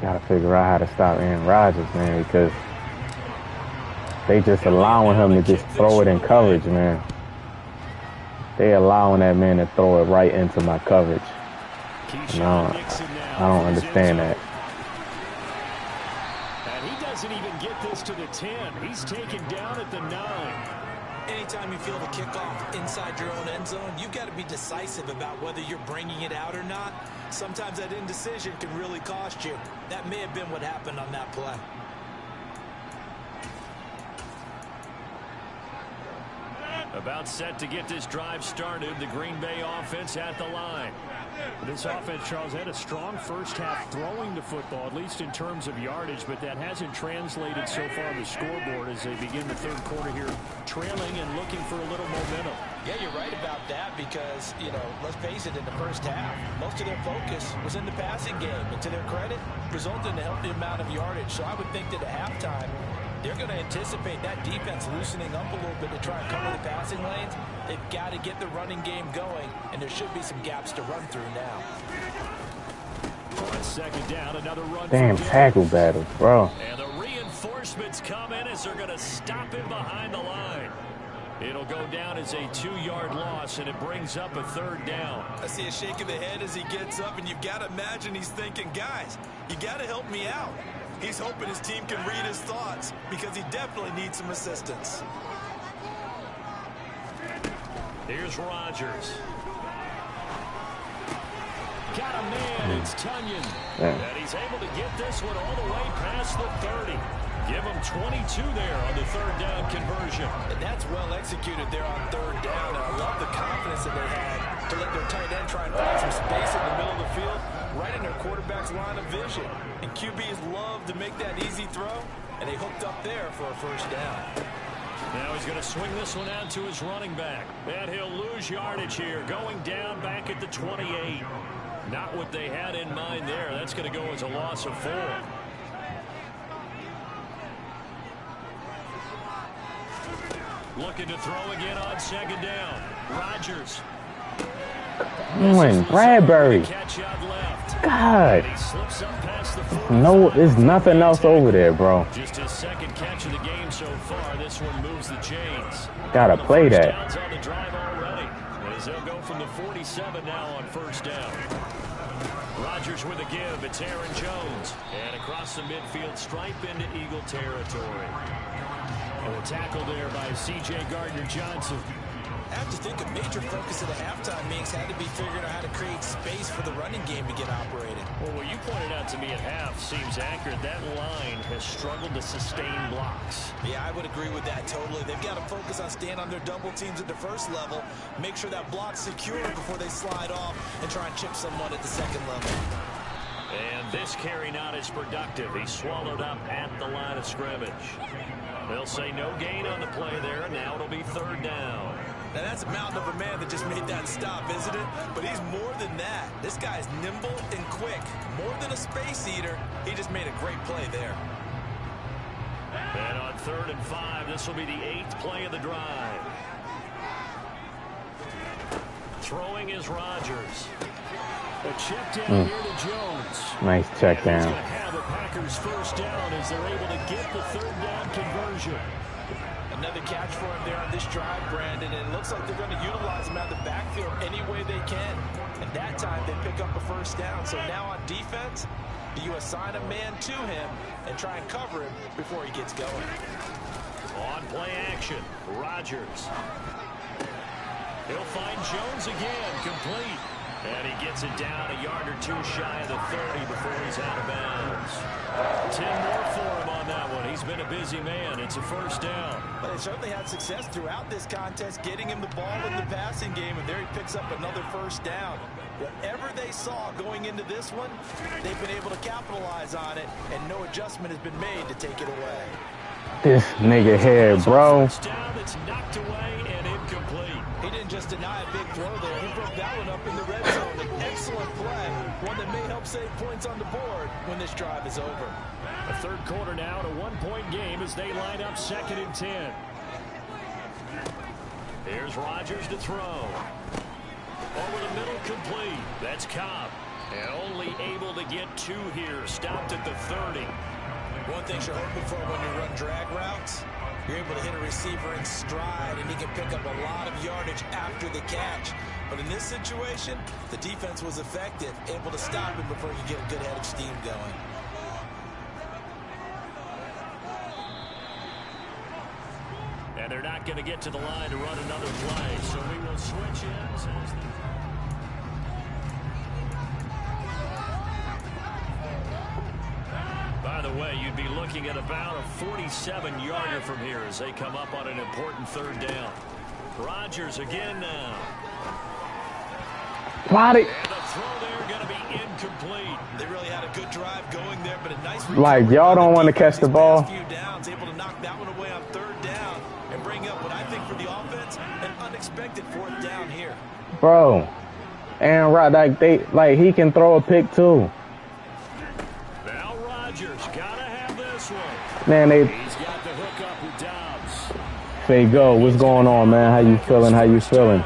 Got to figure out how to stop Aaron Rodgers, man, because they just allowing him to just throw it in coverage, man. They allowing that man to throw it right into my coverage. Keyshawn Nixon now I don't for his understand end that. zone. And he doesn't even get this to the 10. He's taken down at the 9. Anytime you feel the kickoff inside your own end zone, you've got to be decisive about whether you're bringing it out or not. Sometimes that indecision can really cost you. That may have been what happened on that play. About set to get this drive started, the Green Bay offense at the line. This offense, Charles, had a strong first half throwing the football, at least in terms of yardage, but that hasn't translated so far on the scoreboard as they begin the third quarter here, trailing and looking for a little momentum. Yeah, you're right about that because, you know, let's face it, in the first half, most of their focus was in the passing game. And to their credit, resulted in a healthy amount of yardage. So I would think that at halftime, they're going to anticipate that defense loosening up a little bit to try and cover the passing lanes. They've got to get the running game going, and there should be some gaps to run through now. On second down, another run. Damn tackle battle, bro. And the reinforcements come in as they're going to stop him behind the line. It'll go down as a 2-yard loss, and it brings up a third down. I see a shake of the head as he gets up, and you've got to imagine he's thinking, guys, you got to help me out. He's hoping his team can read his thoughts because he definitely needs some assistance. Here's Rodgers. Got a man, it's Tunyon. Yeah. And he's able to get this one all the way past the 30. Give him 22 there on the third down conversion. And that's well executed there on third down. And I love the confidence that they had to let their tight end try and find some space in the middle of the field, right in their quarterback's line of vision. And QBs love to make that easy throw, and they hooked up there for a first down. Now he's going to swing this one out to his running back. And he'll lose yardage here, going down back at the 28. Not what they had in mind there. That's going to go as a loss of 4. Looking to throw again on 2nd down. Rodgers. Bradbury. God. No, there's nothing else over there, bro. Just his 2nd catch of the game so far. This one moves the chains. Gotta play that. On the drive already. As they'll go from the 47 now on 1st down. Rodgers with a give. It's Aaron Jones. And across the midfield stripe into Eagle territory. And a tackle there by C.J. Gardner-Johnson. I have to think a major focus of the halftime meetings had to be figuring out how to create space for the running game to get operated. Well, what you pointed out to me at half seems accurate. That line has struggled to sustain blocks. Yeah, I would agree with that totally. They've got to focus on staying on their double teams at the first level, make sure that block's secure before they slide off, and try and chip someone at the 2nd level. And this carry not as productive. He's swallowed up at the line of scrimmage. They'll say no gain on the play there, and now it'll be 3rd down. Now, that's a mountain of a man that just made that stop, isn't it? But he's more than that. This guy's nimble and quick. More than a space eater, he just made a great play there. And on 3rd and 5, this will be the 8th play of the drive. Throwing is Rodgers. A check down here to Jones. Nice check down. He's going to have the Packers 1st down as they're able to get the 3rd down conversion. Another catch for him there on this drive, Brandon, and it looks like they're going to utilize him out of the backfield any way they can. And that time they pick up a 1st down. So now on defense, you assign a man to him and try and cover him before he gets going. On play action, Rodgers. He'll find Jones again, complete. And he gets it down a yard or 2 shy of the 30 before he's out of bounds. 10 more for him on that one. He's been a busy man. It's a 1st down. But they certainly had success throughout this contest, getting him the ball in the passing game, and there he picks up another 1st down. Whatever they saw going into this one, they've been able to capitalize on it, and no adjustment has been made to take it away. This nigga here, bro. Down, it's knocked away and incomplete. He didn't just deny a big throw there. He broke that one up in the red zone. An excellent play. One that may help save points on the board when this drive is over. The 3rd quarter now at a 1-point game as they line up 2nd and 10. Here's Rodgers to throw. Over the middle, complete. That's Cobb. And only able to get 2 here. Stopped at the 30. One thing you're hoping for when you run drag routes, you're able to hit a receiver in stride, and he can pick up a lot of yardage after the catch. But in this situation, the defense was effective, able to stop him before you get a good head of steam going. And they're not going to get to the line to run another play, so we will switch in. By the way, you'd be looking at about a 47-yarder from here as they come up on an important 3rd down. Rodgers again now. Body. And the throw there going to be incomplete. They really had a good drive going there, but a nice like y'all don't want to catch the ball. Few downs, able to knock that one away on 3rd down and bring up what I think for the offense an unexpected 4th down here. Bro, Aaron Rod, like he can throw a pick too. Now Rodgers gotta have this one. Man, He's got the hook up with Dobbs. They go. What's going on, man? How you feeling? How you feeling?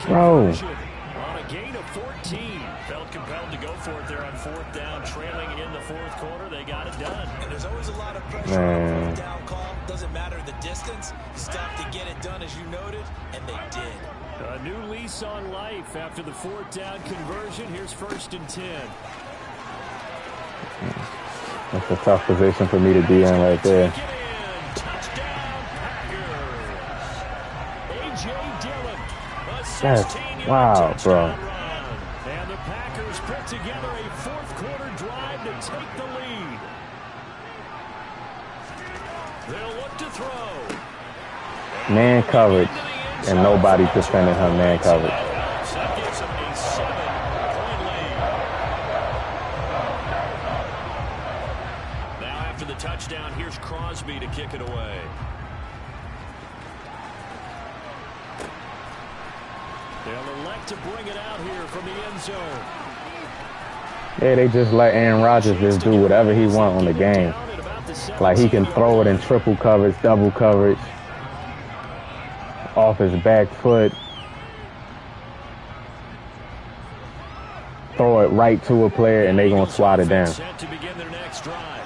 Bro. On a gain of 14. Felt compelled to go for it there on 4th down. Trailing in the 4th quarter. They got it done. And there's always a lot of pressure on a 4th down call. Doesn't matter the distance. Stop to get it done, as you noted, and they did. A new lease on life after the 4th down conversion. Here's 1st and 10. That's a tough position for me to be in right there. Touchdown, Packers. A.J. Dillon. That's, wow, bro. And the Packers put together a 4th quarter drive to take the lead. They'll look to throw. Man coverage, and nobody defending her man coverage. That gives them a 7-point lead. Now after the touchdown, here's Crosby to kick it away. They'll elect to bring it out here from the end zone. Yeah, they just let Aaron Rodgers just do whatever he wants on the game. Like, he can throw it in triple coverage, double coverage, off his back foot, throw it right to a player, and they're going to swat it down. Set to begin their next drive.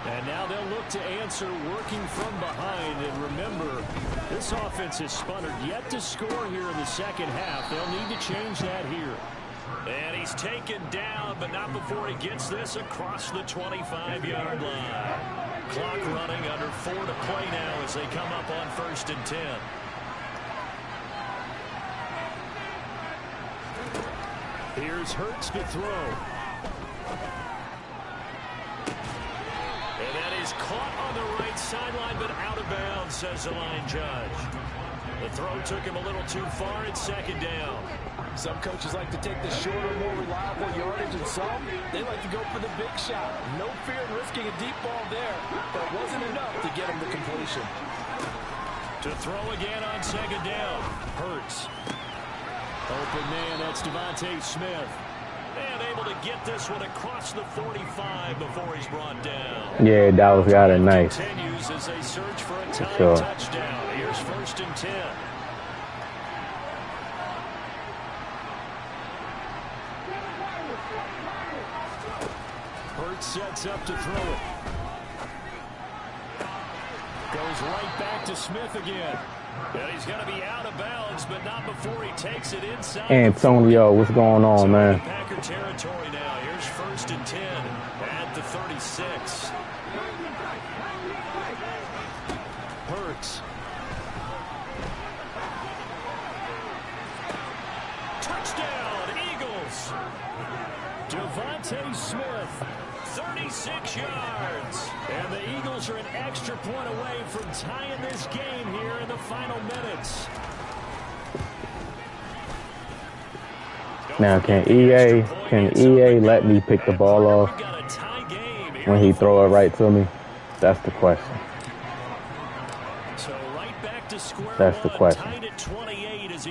And now they'll look to answer working from behind. And remember, this offense has sputtered yet to score here in the second half. They'll need to change that here. And he's taken down, but not before he gets this across the 25-yard line. Clock running, under 4 to play now as they come up on 1st and 10. Here's Hurts to throw. And that is caught on the right sideline, but out of bounds, says the line judge. The throw took him a little too far. It's 2nd down. Some coaches like to take the shorter, more reliable yardage, and some, they like to go for the big shot. No fear in risking a deep ball there. That wasn't enough to get him the completion. To throw again on 2nd down. Hurts. Open man, that's Devontae Smith. And able to get this one across the 45 before he's brought down. Yeah, Dallas got it nice. Continues as they search for a tying sure. touchdown. Here's 1st and 10. Hurts sets up to throw it. Goes right back to Smith again. And he's going to be out of bounds, but not before he takes it inside. Antonio, what's going on, man? Packer territory now. Here's 1st and 10 at the 36. Hurts. Touchdown, Eagles. Devontae Smith, 36 yards. And the Eagles are an extra point away from tying this game here in the final minutes. Now, can EA let me pick the ball off when he throw it right to me? That's the question. That's the question.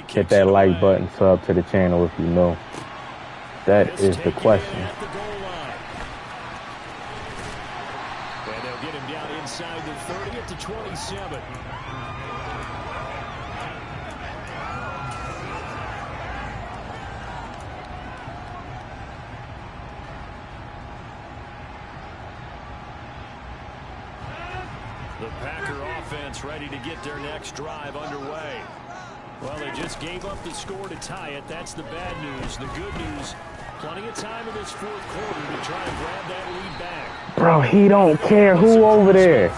Hit that like button, sub to the channel if you know. That is the question. And they'll get him down inside the 30 at the 27. The Packer offense ready to get their next drive underway. Well, they just gave up the score to tie it. That's the bad news. The good news, plenty of time in this 4th quarter to try and grab that lead back. Bro, he don't care who over there.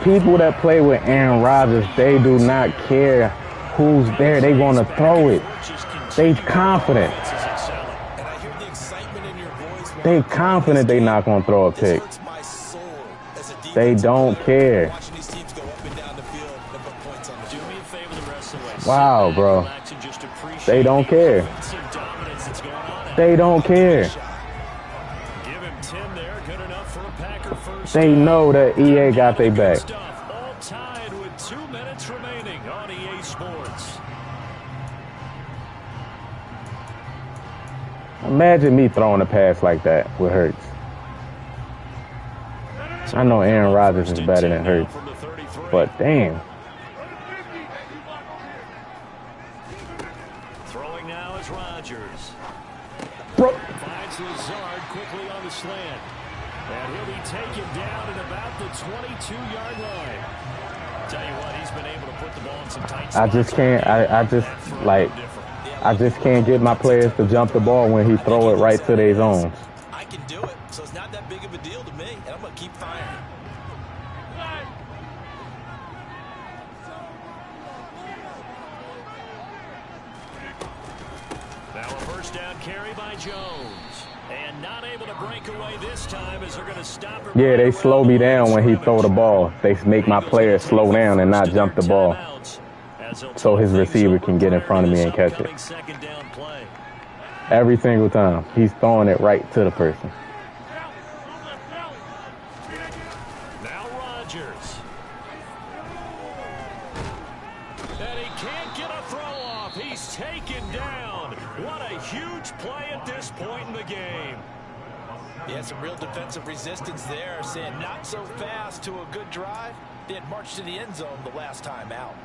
People that play with Aaron Rodgers, they do not care who's there. They going to throw it. They confident. They confident they not going to throw a pick. They don't care. Wow, bro. They don't care. They don't care. They know that EA got their back. All tied with 2 minutes remaining on EA Sports. Imagine me throwing a pass like that with Hurts. I know Aaron Rodgers is better than Hurts, but damn. Throwing now is Rodgers. Bro. Finds Lazard quickly on the slant. And he'll be taken down at about the 22-yard line. Tell you what, he's been able to put the ball in some tight spots. I just can't get my players to jump the ball when he throw it right to their zones. I can do it, so it's not that big of a deal to me, and I'm going to keep firing. Now a first down carry by Jones. And not able to break away this time as they're going to stop him. Yeah, they slow me down when he throw the ball. They make my players slow down and not jump the ball, so his receiver can get in front of me and catch it. Every single time, he's throwing it right to the person. Now Rodgers. And he can't get a throw off taken down. What a huge play at this point in the game. Yeah, some real defensive resistance there, saying not so fast to a good drive. They had marched to the end zone the last time out.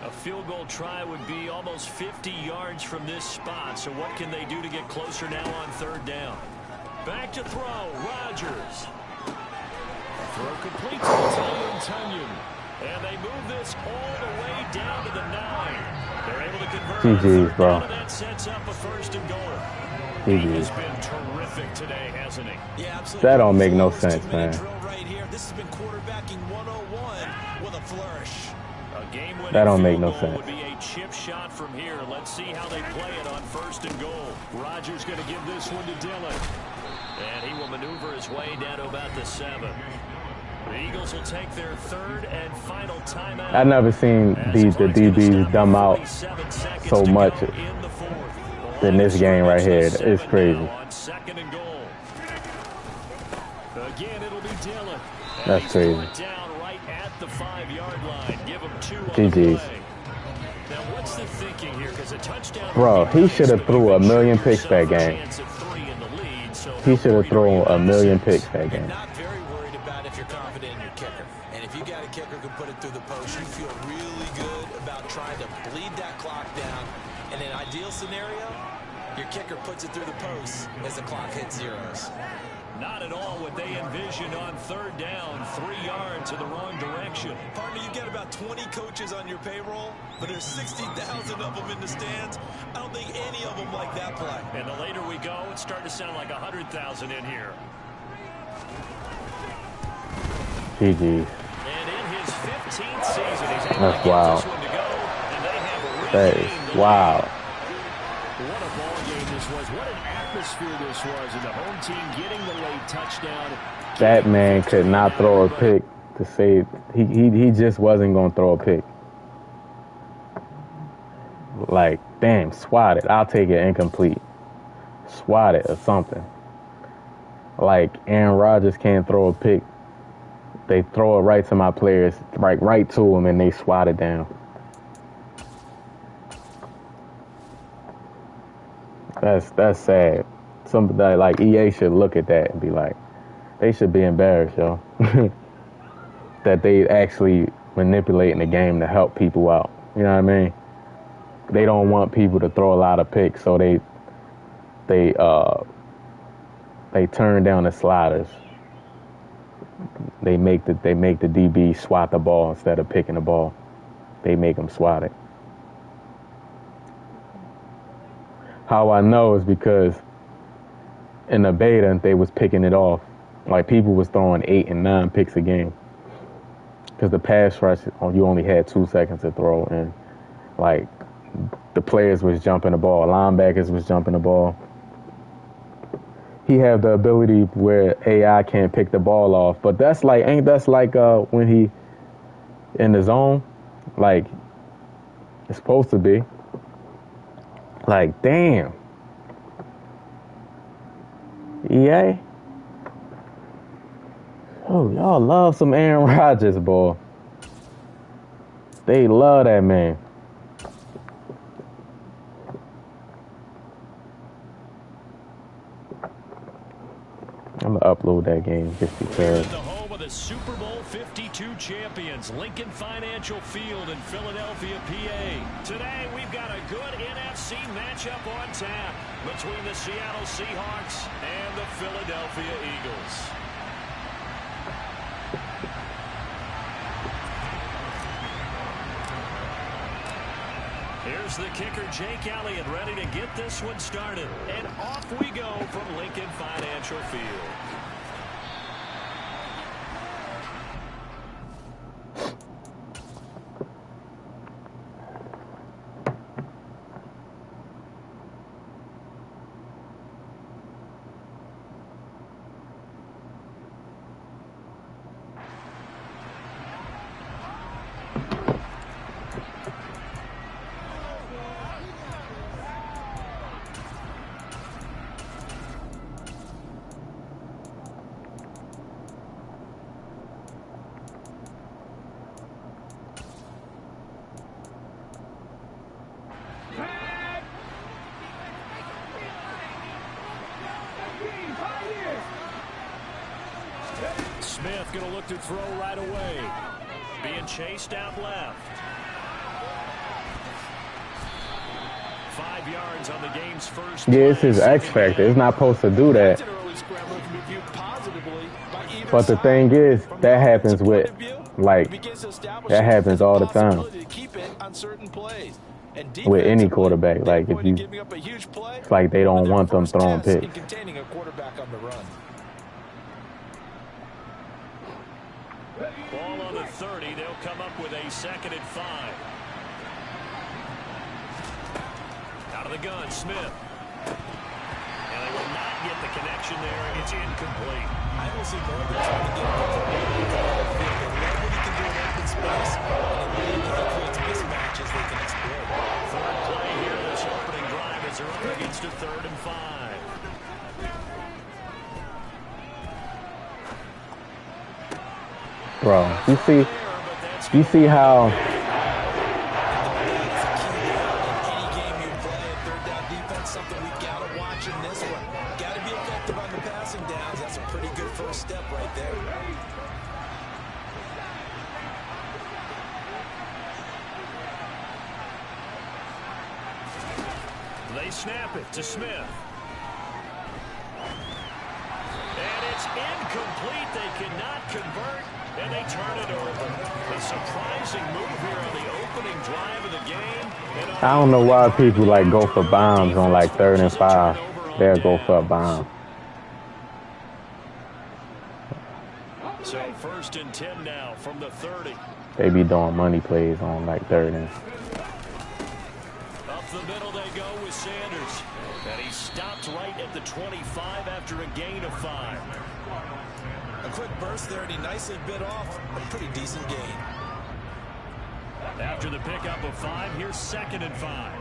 A field goal try would be almost 50 yards from this spot. So what can they do to get closer now on third down? Back to throw. Rodgers. Throw complete to Tunyon. And they move this all the way down to the 9. They're able to convert. GG's, bro. That sets up a first and goal. GG's. He's been terrific today, hasn't he? Yeah, absolutely. That don't make no sense, man. Right here. This has been quarterbacking 101 with a flourish. That don't make no sense. Would be a chip shot from here. Let's see how they play it on first and goal. Rodgers going to give this one to Dillon. And he will maneuver his way down to about the 7. The Eagles will take their third and final timeout. I've never seen the DBs dumb out so much in this game right here. It's crazy. On second and goal. Again, it'll be Dillon. That's crazy. Down right at the 5-yard line. Give him 2 on GG's. the play. Now, what's the thinking here? Because a touchdown. Bro, he should have threw a million picks that game. He should have thrown a million picks that game. Not very worried about if you're confident in your kicker. And if you got a kicker who can put it through the post, you feel really good about trying to bleed that clock down. In an ideal scenario, your kicker puts it through the post as the clock hits zeros. Not at all what they envisioned on third down. 3 yards in the wrong direction. Partner, you get about 20 coaches on your payroll, but there's 60,000 of them in the stands. I don't think any of them like that play. And the later we go, it's starting to sound like 100,000 in here. GG. And in his 15th season, he's able That's to get wild. this one to go. And they have That regained is the wild. lead. What a ball game this was. What an atmosphere this was. And the home team getting the late touchdown. That man could not throw a pick to save. He just wasn't going to throw a pick. Like, damn, swat it. I'll take it incomplete. Swat it or something. Like, Aaron Rodgers can't throw a pick. They throw it right to my players, right to him, and they swat it down. That's sad. Somebody like EA should look at that and be like, they should be embarrassed, yo. That they actually manipulating the game to help people out. You know what I mean? They don't want people to throw a lot of picks, so they turn down the sliders. They make the DB swat the ball instead of picking the ball. They make them swat it. How I know is because in the beta they was picking it off. Like people was throwing 8 and 9 picks a game. Because the pass rush, you only had 2 seconds to throw, and like the players was jumping the ball, linebackers was jumping the ball. He have the ability where AI can't pick the ball off, but that's like when he in the zone, like it's supposed to be. Like damn, EA. Oh, y'all love some Aaron Rodgers, boy. They love that man. I'm gonna upload that game just because. The home of the Super Bowl 52 champions, Lincoln Financial Field in Philadelphia, PA. Today we've got a good NFC matchup on tap between the Seattle Seahawks and the Philadelphia Eagles. Here's the kicker, Jake Elliott, ready to get this one started. And off we go from Lincoln Financial Field. going to look to throw right away. Being chased out left. 5 yards on the game's first play. Yeah, it's his X factor. It's not supposed to do that. But the thing is, that happens with, like, that happens all the time with any quarterback. Like, if you, it's like they don't want them throwing picks. Ball on the 30. They'll come up with a 2nd and 5. Out of the gun, Smith. And they will not get the connection there. It's incomplete. I will see more than trying to get him to the field. They love what he can do in open space, and if he creates mismatches, they can exploit. Third play here, this opening drive as they're up against a 3rd and 5. Bro, you see how something we gotta watch in this one. Gotta be effective on the passing downs. That's a pretty good first step right there. They snap it to Smith. And it's incomplete. They cannot convert, and they turn it over. A surprising move here on the opening drive of the game. I don't know why people like go for bombs on like 3rd and 5. They'll go for a bomb. So 1st and 10 now from the 30. They be doing money plays on like 3rd and. Up the middle they go with Sanders. And he stopped right at the 25 after a gain of 5. A quick burst there, and he nicely bit off a pretty decent gain. After the pickup of 5, here's 2nd and 5.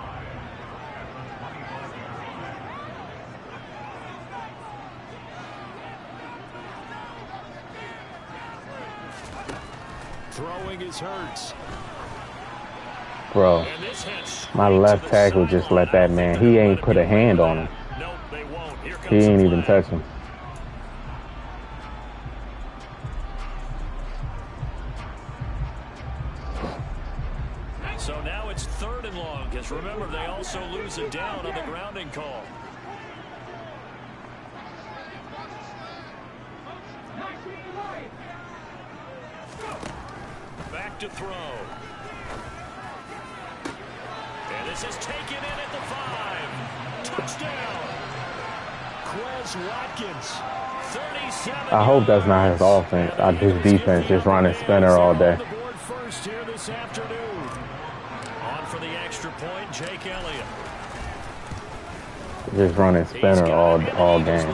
Throwing is Hurts. Bro, my left tackle just let that man. He ain't put a hand on him. Nope, they won't. Here comes He ain't even touch him. So now it's 3rd and long, because remember, they also lose it down on the grounding call. Back to throw. And this is taken in at the 5. Touchdown. Quez Watkins. 37. I hope that's not his offense. His defense just running spinner all day. First here this afternoon. On for the extra point, Jake Elliott. Just running spinner all game.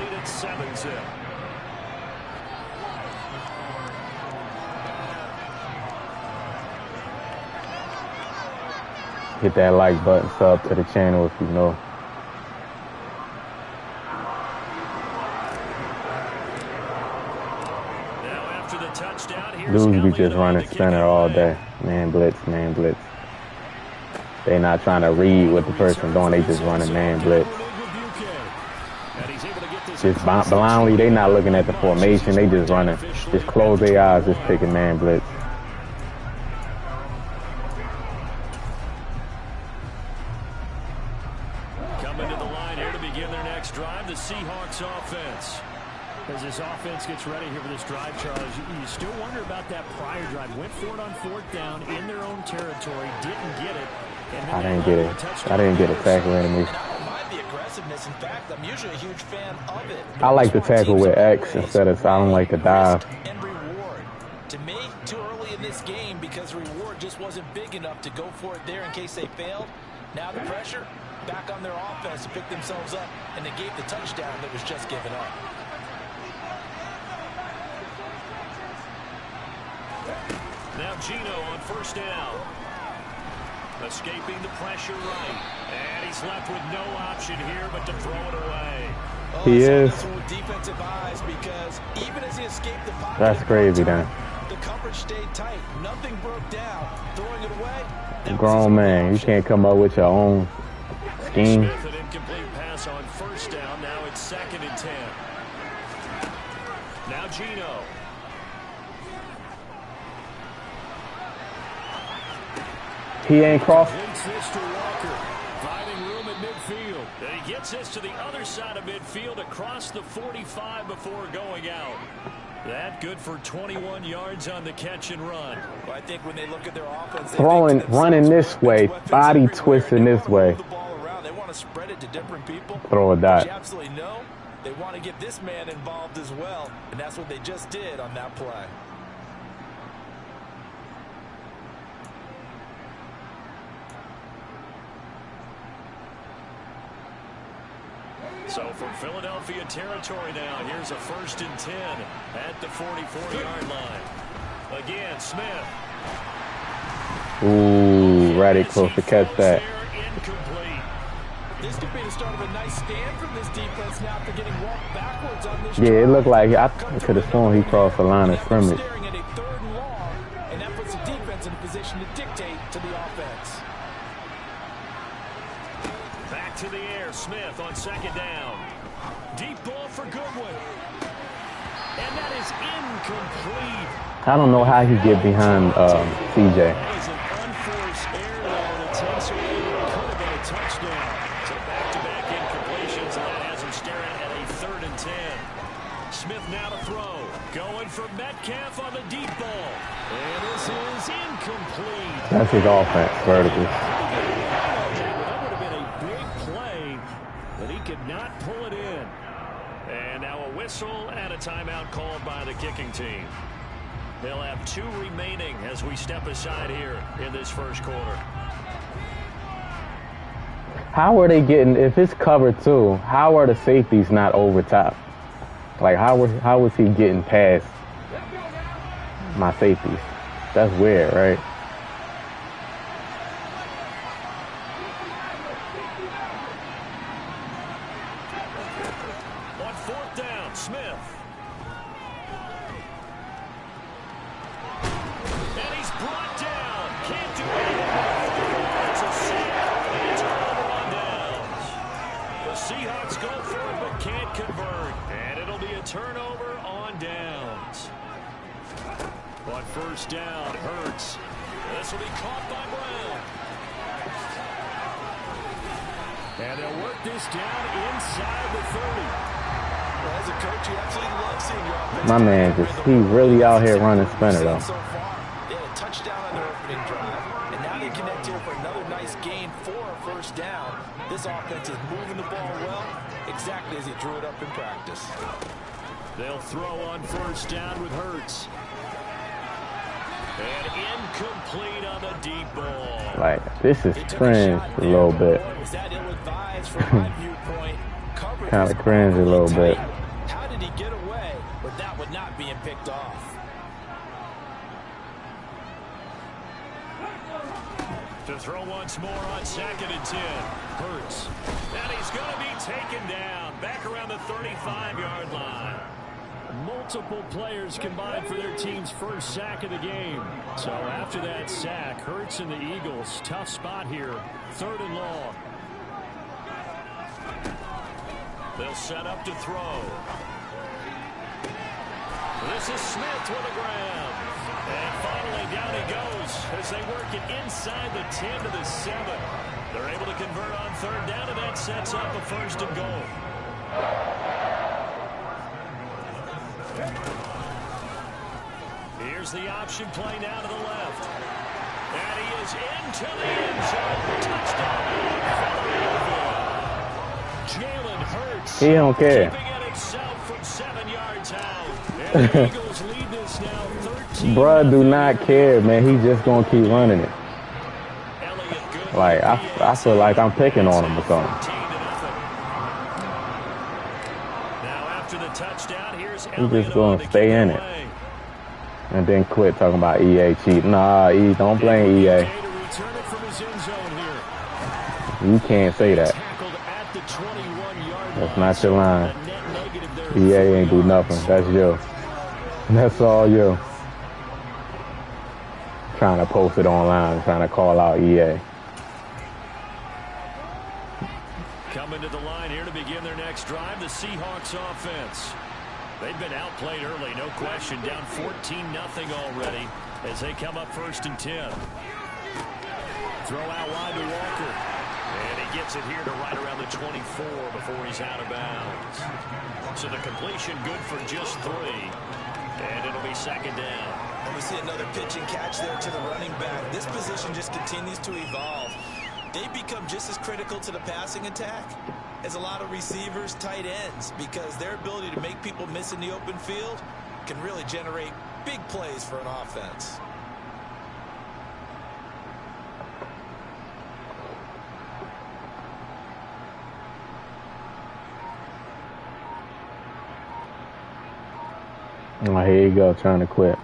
Hit that like button, sub to the channel if you know. Now after the touchdown, dudes be just running spinner all day. Man blitz, man blitz. They not trying to read what the person doing. They just running man blitz. Just blindly, they not looking at the formation. They just running. Just close their eyes, just picking man blitz. Coming to the line here to begin their next drive, the Seahawks offense. As this offense gets ready here for this drive, Charles, you still wonder about that prior drive. Went for it on 4th down in their own territory, didn't get it. I didn't get it. I didn't get a tackle enemy. In fact, I'm usually a huge fan of it. I like to tackle with X instead of, I don't like to dive. And reward. To me, too early in this game because reward just wasn't big enough to go for it there in case they failed. Now the pressure back on their offense to pick themselves up, and they gave the touchdown that was just given up. Now Geno on 1st down. Escaping the pressure right. And he's left with no option here but to throw it away. He is. Defensive eyes because even as he escaped the pocket, that's crazy, then. The coverage stayed tight. Nothing broke down. Throwing it away. Grown man, you can't come up with your own scheme. Smith, an incomplete pass on 1st down. Now it's 2nd and 10. Now Geno. He ain't crossed. Completes this to Walker, finding room at midfield. And he gets this to the other side of midfield across the 45 before going out. That good for 21 yards on the catch and run. Well, I think when they look at their offense, Throwing, running this way, body twisting this way. They want to spread it to different people. Throw a dot. You absolutely know they want to get this man involved as well, and that's what they just did on that play. So from Philadelphia territory now, here's a 1st and 10 at the 44-yard line. Again, Smith. Ooh, right close to catch that. Incomplete. This could be the start of a nice stand from this defense now after getting walked backwards on this Yeah, it drive. looked like I could have sworn he crossed the line of scrimmage. Staring at a 3rd and long, and that puts the defense in a position to dictate to the offense. Back to the air. Smith on 2nd down. Deep ball for Goodwin. And that is incomplete. I don't know how he get behind CJ. That is an unforced error there that takes away what could have been a touchdown. So back-to-back incompletions, and that has him staring at a 3rd and 10. Smith now to throw. Going for Metcalf on the deep ball. And this is incomplete. That's his offense, vertical. That would have been a big play, but he could not pull it in. And now a whistle and a timeout called by the kicking team. They'll have 2 remaining as we step aside here in this 1st quarter. How are they getting, if it's cover 2, how are the safeties not over top? Like, how was he getting past my safeties? That's weird, right? On 4th down, Smith. And he's brought down. Can't do anything. It's a sack and turnover on downs. The Seahawks go for it but can't convert. And it'll be a turnover on downs. On 1st down, Hurts. This will be caught by Brown. And they'll work this down inside the 30. Well, as a coach, you absolutely love seeing your offense. My man, he really out here running spinner, though. So far, they had a touchdown on their opening drive, and now they connect here for another nice gain for a 1st down. This offense is moving the ball well, exactly as he drew it up in practice. They'll throw on 1st down with Hurts. And incomplete on the deep ball. Like, this is cringe a little bit. Was that ill-advised from my viewpoint? Coverage Kind was of cringe a little awfully bit. tight. How did he get away with that one not being picked off? To throw once more on 2nd and 10. Hurts. And he's going to be taken down. Back around the 35-yard line. Multiple players combined for their team's 1st sack of the game. So after that sack, Hurts and the Eagles, tough spot here. 3rd and long. They'll set up to throw. This is Smith with a grab. And finally down he goes as they work it inside the 10 to the 7. They're able to convert on 3rd down, and that sets up a 1st and goal. Here's the option play now to the left. And he is into the end zone. Touchdown. Jalen Hurts. He don't care. Keeping it himself from 7 yards out. And the Eagles lead this now 13. Bruh do not care, man. He just gonna keep running it. Elliott good. Like, I feel like I'm picking on him or something. 13-0. Now after the touchdown, here's He Elliott just gonna on to stay kick in it. And then quit talking about EA cheat. Nah, E, don't blame EA. To return it from his end zone here. You can't say that. Tackled at the 21-yard line. That's not your line. A net negative there. EA ain't do nothing. That's you. That's all you. Trying to post it online, trying to call out EA. Coming to the line here to begin their next drive, the Seahawks offense. They've been outplayed early, no question. Down 14-0 already as they come up 1st and 10. Throw out wide to Walker. And he gets it here to right around the 24 before he's out of bounds. So the completion good for just 3. And it'll be second down. And we see another pitch and catch there to the running back. This position just continues to evolve. They become just as critical to the passing attack as a lot of receivers, tight ends, because their ability to make people miss in the open field can really generate big plays for an offense. Oh, here you go, trying to quit.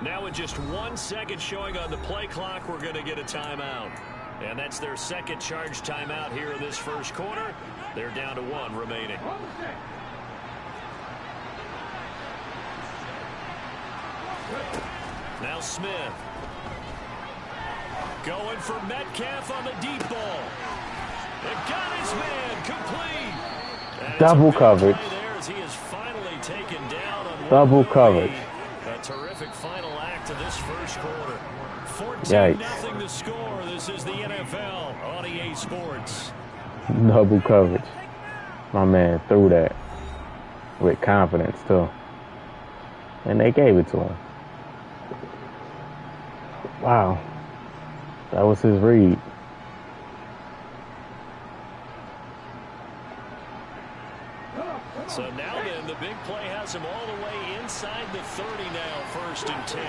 Now with just 1 second showing on the play clock, we're going to get a timeout. And that's their second charge timeout here in this first quarter. They're down to 1 remaining. Now Smith. Going for Metcalf on the deep ball. It got his man complete. Double coverage. He is finally taken down on double coverage. A terrific final act of this first quarter. 14-0 the score. This is the NFL on EA Sports. Double coverage. My man threw that with confidence too. And they gave it to him. Wow. That was his read. So now then, the big play has him all the way inside the 30 now, 1st and 10.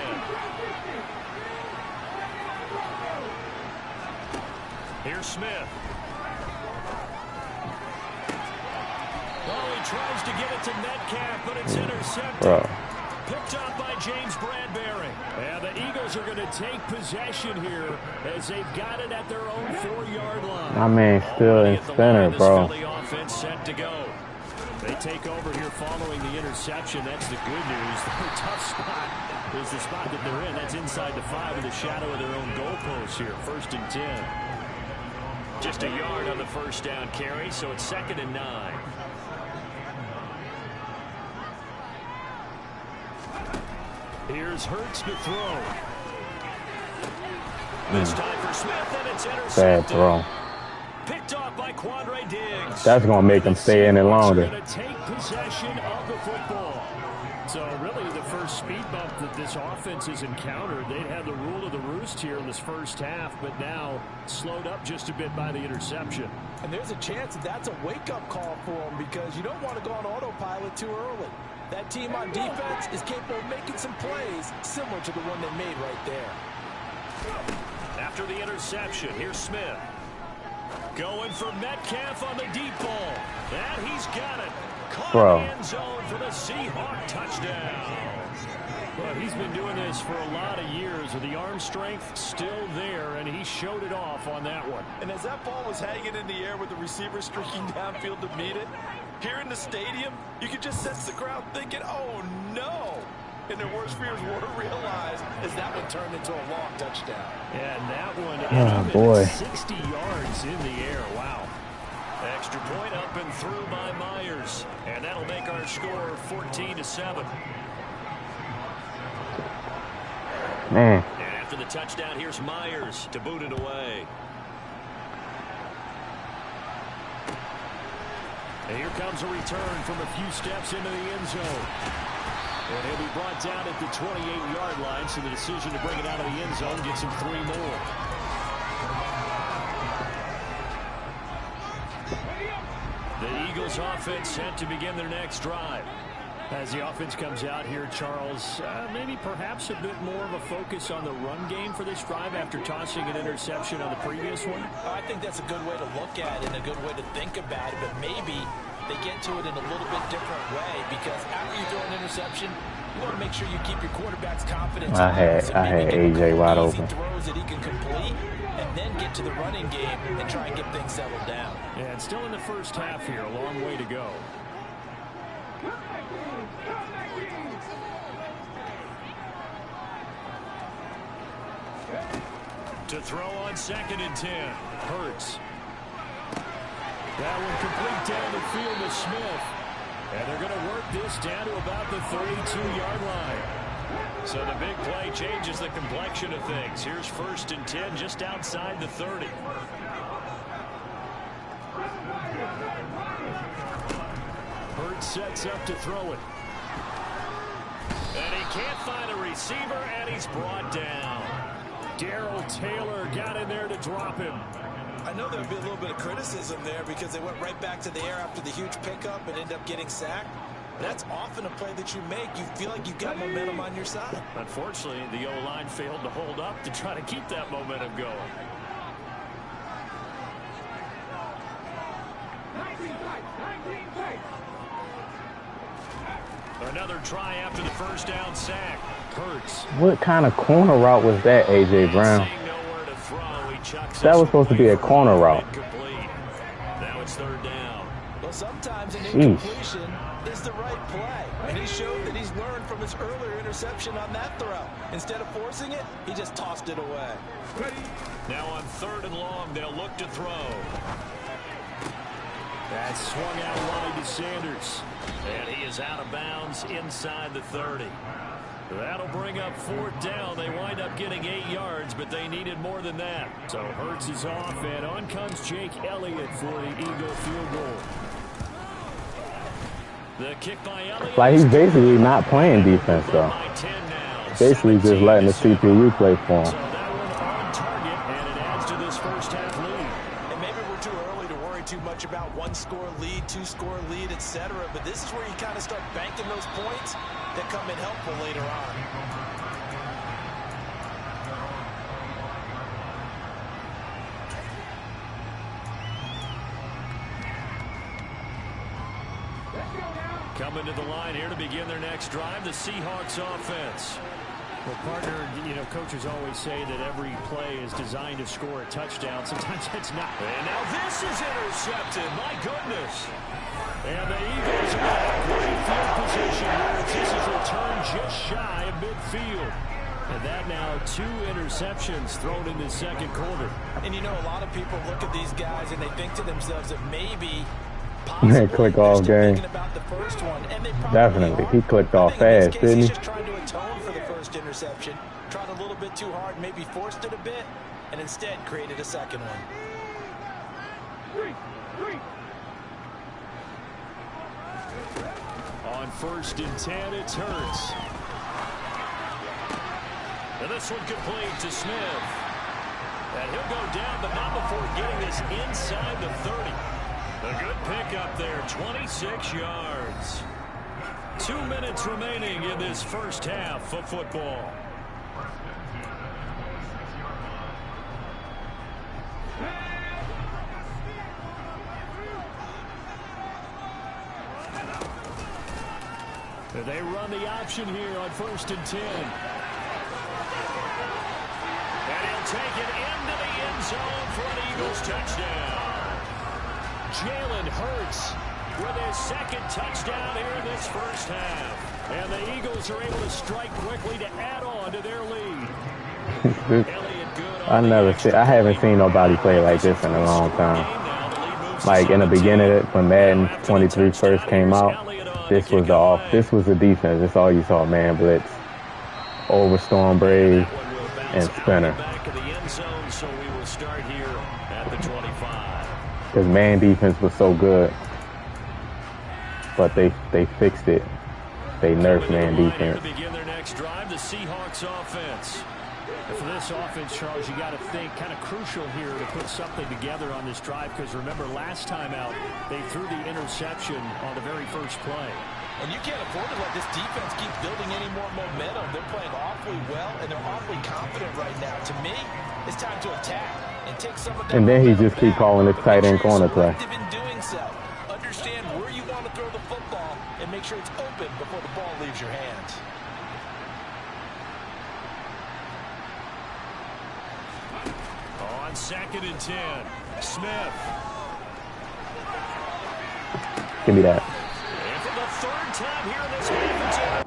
Here's Smith. Oh, he tries to get it to Metcalf, but it's intercepted. Picked up by James Bradbury. And the Eagles are going to take possession here as they've got it at their own 4-yard line. My man still in center, bro. The offense set to go. They take over here following the interception. That's the good news. The tough spot is the spot that they're in. That's inside the 5 in the shadow of their own goalpost here. 1st and 10. Just a yard on the first down carry, so it's 2nd and 9. Here's Hurts to throw. This time for Smith, and it's intercepted. Bad throw. Picked off by Quandre Diggs. That's going to make them stay in it longer. Going to take possession of the football. So really the first speed bump that this offense has encountered, they'd had the rule of the roost here in this first half, but now slowed up just a bit by the interception. And there's a chance that that's a wake-up call for them because you don't want to go on autopilot too early. That team on defense is capable of making some plays similar to the one they made right there. After the interception, here's Smith. Going for Metcalf on the deep ball. That he's got it. Caught in the end zone for the Seahawk touchdown. Well, he's been doing this for a lot of years with the arm strength still there, and he showed it off on that one. And as that ball was hanging in the air with the receiver streaking downfield to meet it, here in the stadium, you could just sense the crowd thinking, oh no. And their worst fears were realized as that one turned into a long touchdown. And that one, boy. 60 yards in the air. Wow. Extra point up and through by Myers. And that'll make our score 14-7. Man. And after the touchdown, here's Myers to boot it away. And here comes a return from a few steps into the end zone. And he'll be brought down at the 28-yard line, so the decision to bring it out of the end zone gets him 3 more. The Eagles offense set to begin their next drive. As the offense comes out here, Charles, maybe perhaps a bit more of a focus on the run game for this drive after tossing an interception on the previous one? I think that's a good way to look at it and a good way to think about it, but maybe they get to it in a little bit different way because after you throw an interception, you want to make sure you keep your quarterback's confidence. I had AJ wide open. Throws that he can complete and then get to the running game and try and get things settled down. And still in the first half here, a long way to go. To throw on 2nd and 10. Hurts. That one complete down the field to Smith. And they're going to work this down to about the 32-yard line. So the big play changes the complexion of things. Here's 1st and 10 just outside the 30. Hurts sets up to throw it. And he can't find a receiver, and he's brought down. Darrell Taylor got in there to drop him. I know there'll be a little bit of criticism there because they went right back to the air after the huge pickup and ended up getting sacked. That's often a play that you make. You feel like you've got momentum on your side. Unfortunately, the O-line failed to hold up to try to keep that momentum going. Another try after the first down sack. Hurts. What kind of corner route was that, A.J. Brown? That was supposed to be a corner route. Now it's 3rd down. Well, sometimes an incompletion is the right play. And he showed that he's learned from his earlier interception on that throw. Instead of forcing it, he just tossed it away. Now on 3rd and long, they'll look to throw. That's swung out wide to Sanders. And he is out of bounds inside the 30. That'll bring up 4th down. They wind up getting 8 yards, but they needed more than that. So Hurts is off, and on comes Jake Elliott for the Eagle field goal. The kick by Elliott. Like, he's basically not playing defense, though. Basically just letting the CPU play for him. So that one on target, and it adds to this first half lead. And maybe we're too early to worry too much about 1-score lead, 2-score lead, etc. But this is where you kind of start banking those points that come in helpful later on. Coming to the line here to begin their next drive, the Seahawks offense. Well, partner, you know, coaches always say that every play is designed to score a touchdown. Sometimes it's not. And now this is intercepted. My goodness. And the Eagles are in great field position here. This is returned just shy of midfield. And that now 2 interceptions thrown in the second quarter. And you know, a lot of people look at these guys and they think to themselves that maybe click off game. Definitely. He clicked off fast, didn't he? He's just trying to atone for the first interception. Tried a little bit too hard, maybe forced it a bit, and instead created a second one. On 1st and 10, it's Hurts. And this one complete to Smith. And he'll go down, but not before getting this inside the 30. A good pickup there, 26 yards. 2 minutes remaining in this first half of football. They run the option here on 1st and 10. And he'll take it into the end zone for an Eagles touchdown. Jalen Hurts with his 2nd touchdown here in this first half. And the Eagles are able to strike quickly to add on to their lead. I haven't seen nobody play like this in a long time. Like in the beginning, when Madden 23 first came out, this was the defense. That's all you saw: man blitz, overstorm brave, and spinner. So we will start here at the 25. Because man defense was so good, but they fixed it. They nerfed man defense. To begin their next drive, the Seahawks offense. And for this offense, Charles, you got to think kind of crucial here to put something together on this drive, because remember last time out they threw the interception on the very first play. And you can't afford to let this defense keep building any more momentum. They're playing awfully well, and they're awfully confident right now. To me, it's time to attack and take some of that. And then he just keep calling this tight end corner play. In doing so, understand where you want to throw the football and make sure it's open before the ball leaves your hands. On 2nd and 10, Smith. Give me that. And for the 3rd time here in this half,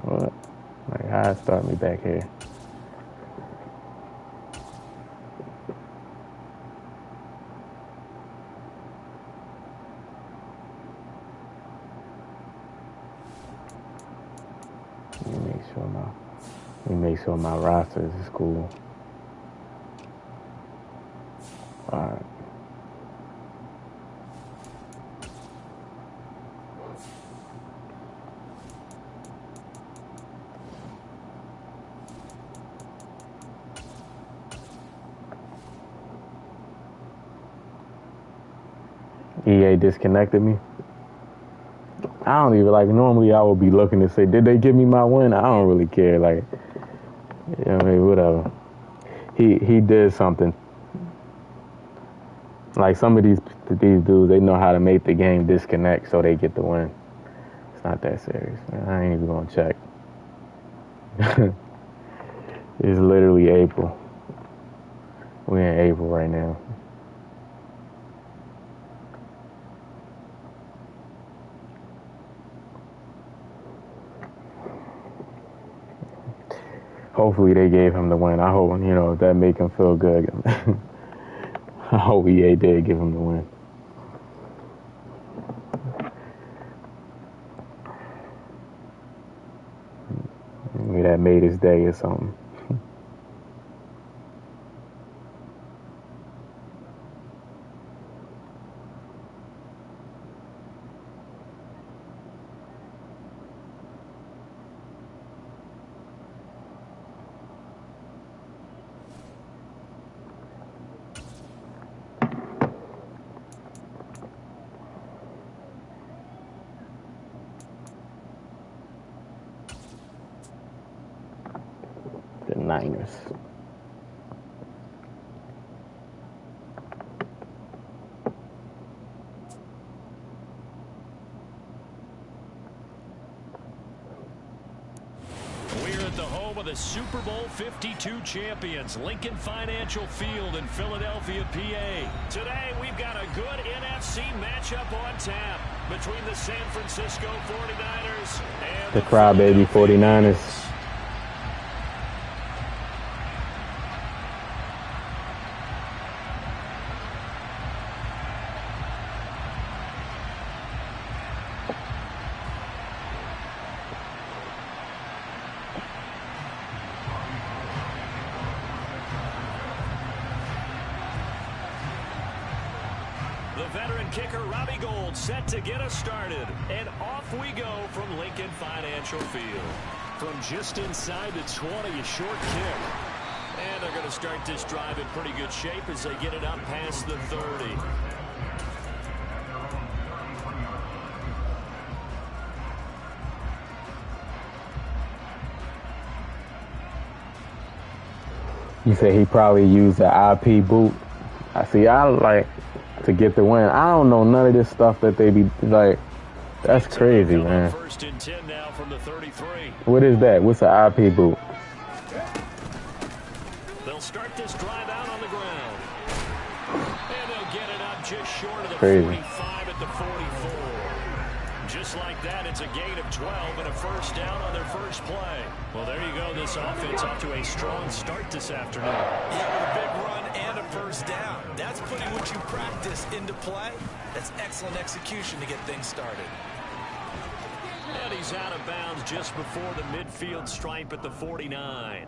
What? Like, how start me back here? make sure my roster is cool. All right. EA disconnected me. I don't even like. Normally, I would be looking to say, "Did they give me my win?" I don't really care. Like, I mean, whatever. He did something. Like some of these dudes, they know how to make the game disconnect so they get the win. It's not that serious, man. I ain't even gonna check. It's literally April. We're in April right now. Hopefully they gave him the win. I hope, that make him feel good. I hope EA did give him the win. Maybe that made his day or something. The Niners. We're at the home of the Super Bowl 52 champions, Lincoln Financial Field in Philadelphia, PA. Today, we've got a good NFC matchup on tap between the San Francisco 49ers and the crybaby 49ers. The veteran kicker, Robbie Gould, set to get us started. And off we go from Lincoln Financial Field. From just inside the 20, a short kick. And they're going to start this drive in pretty good shape as they get it up past the 30. You say he probably used the IP boot. I see. I like to get the win. I don't know none of this stuff that they be like. That's crazy, man. First and 10 now from the 33. What is that? What's the IP boot? They'll start this drive out on the ground. And they'll get it up just short of the Crazy. 45 at the 44. Just like that, it's a gain of 12 and a first down on their first play. Well, there you go. This offense off to a strong start this afternoon. Yeah, with a big run and a first down. That's putting what you practice into play. That's excellent execution to get things started. And he's out of bounds just before the midfield stripe at the 49.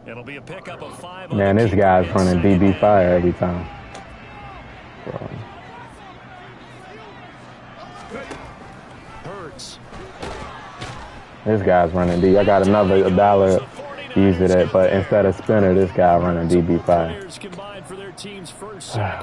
It'll be a pickup of 5. Man, this guy's running DB fire every time. Bro. Hurts. This guy's running D. I got another $1 use it at, but instead of spinner, this guy running DB fire. Combined for their team's first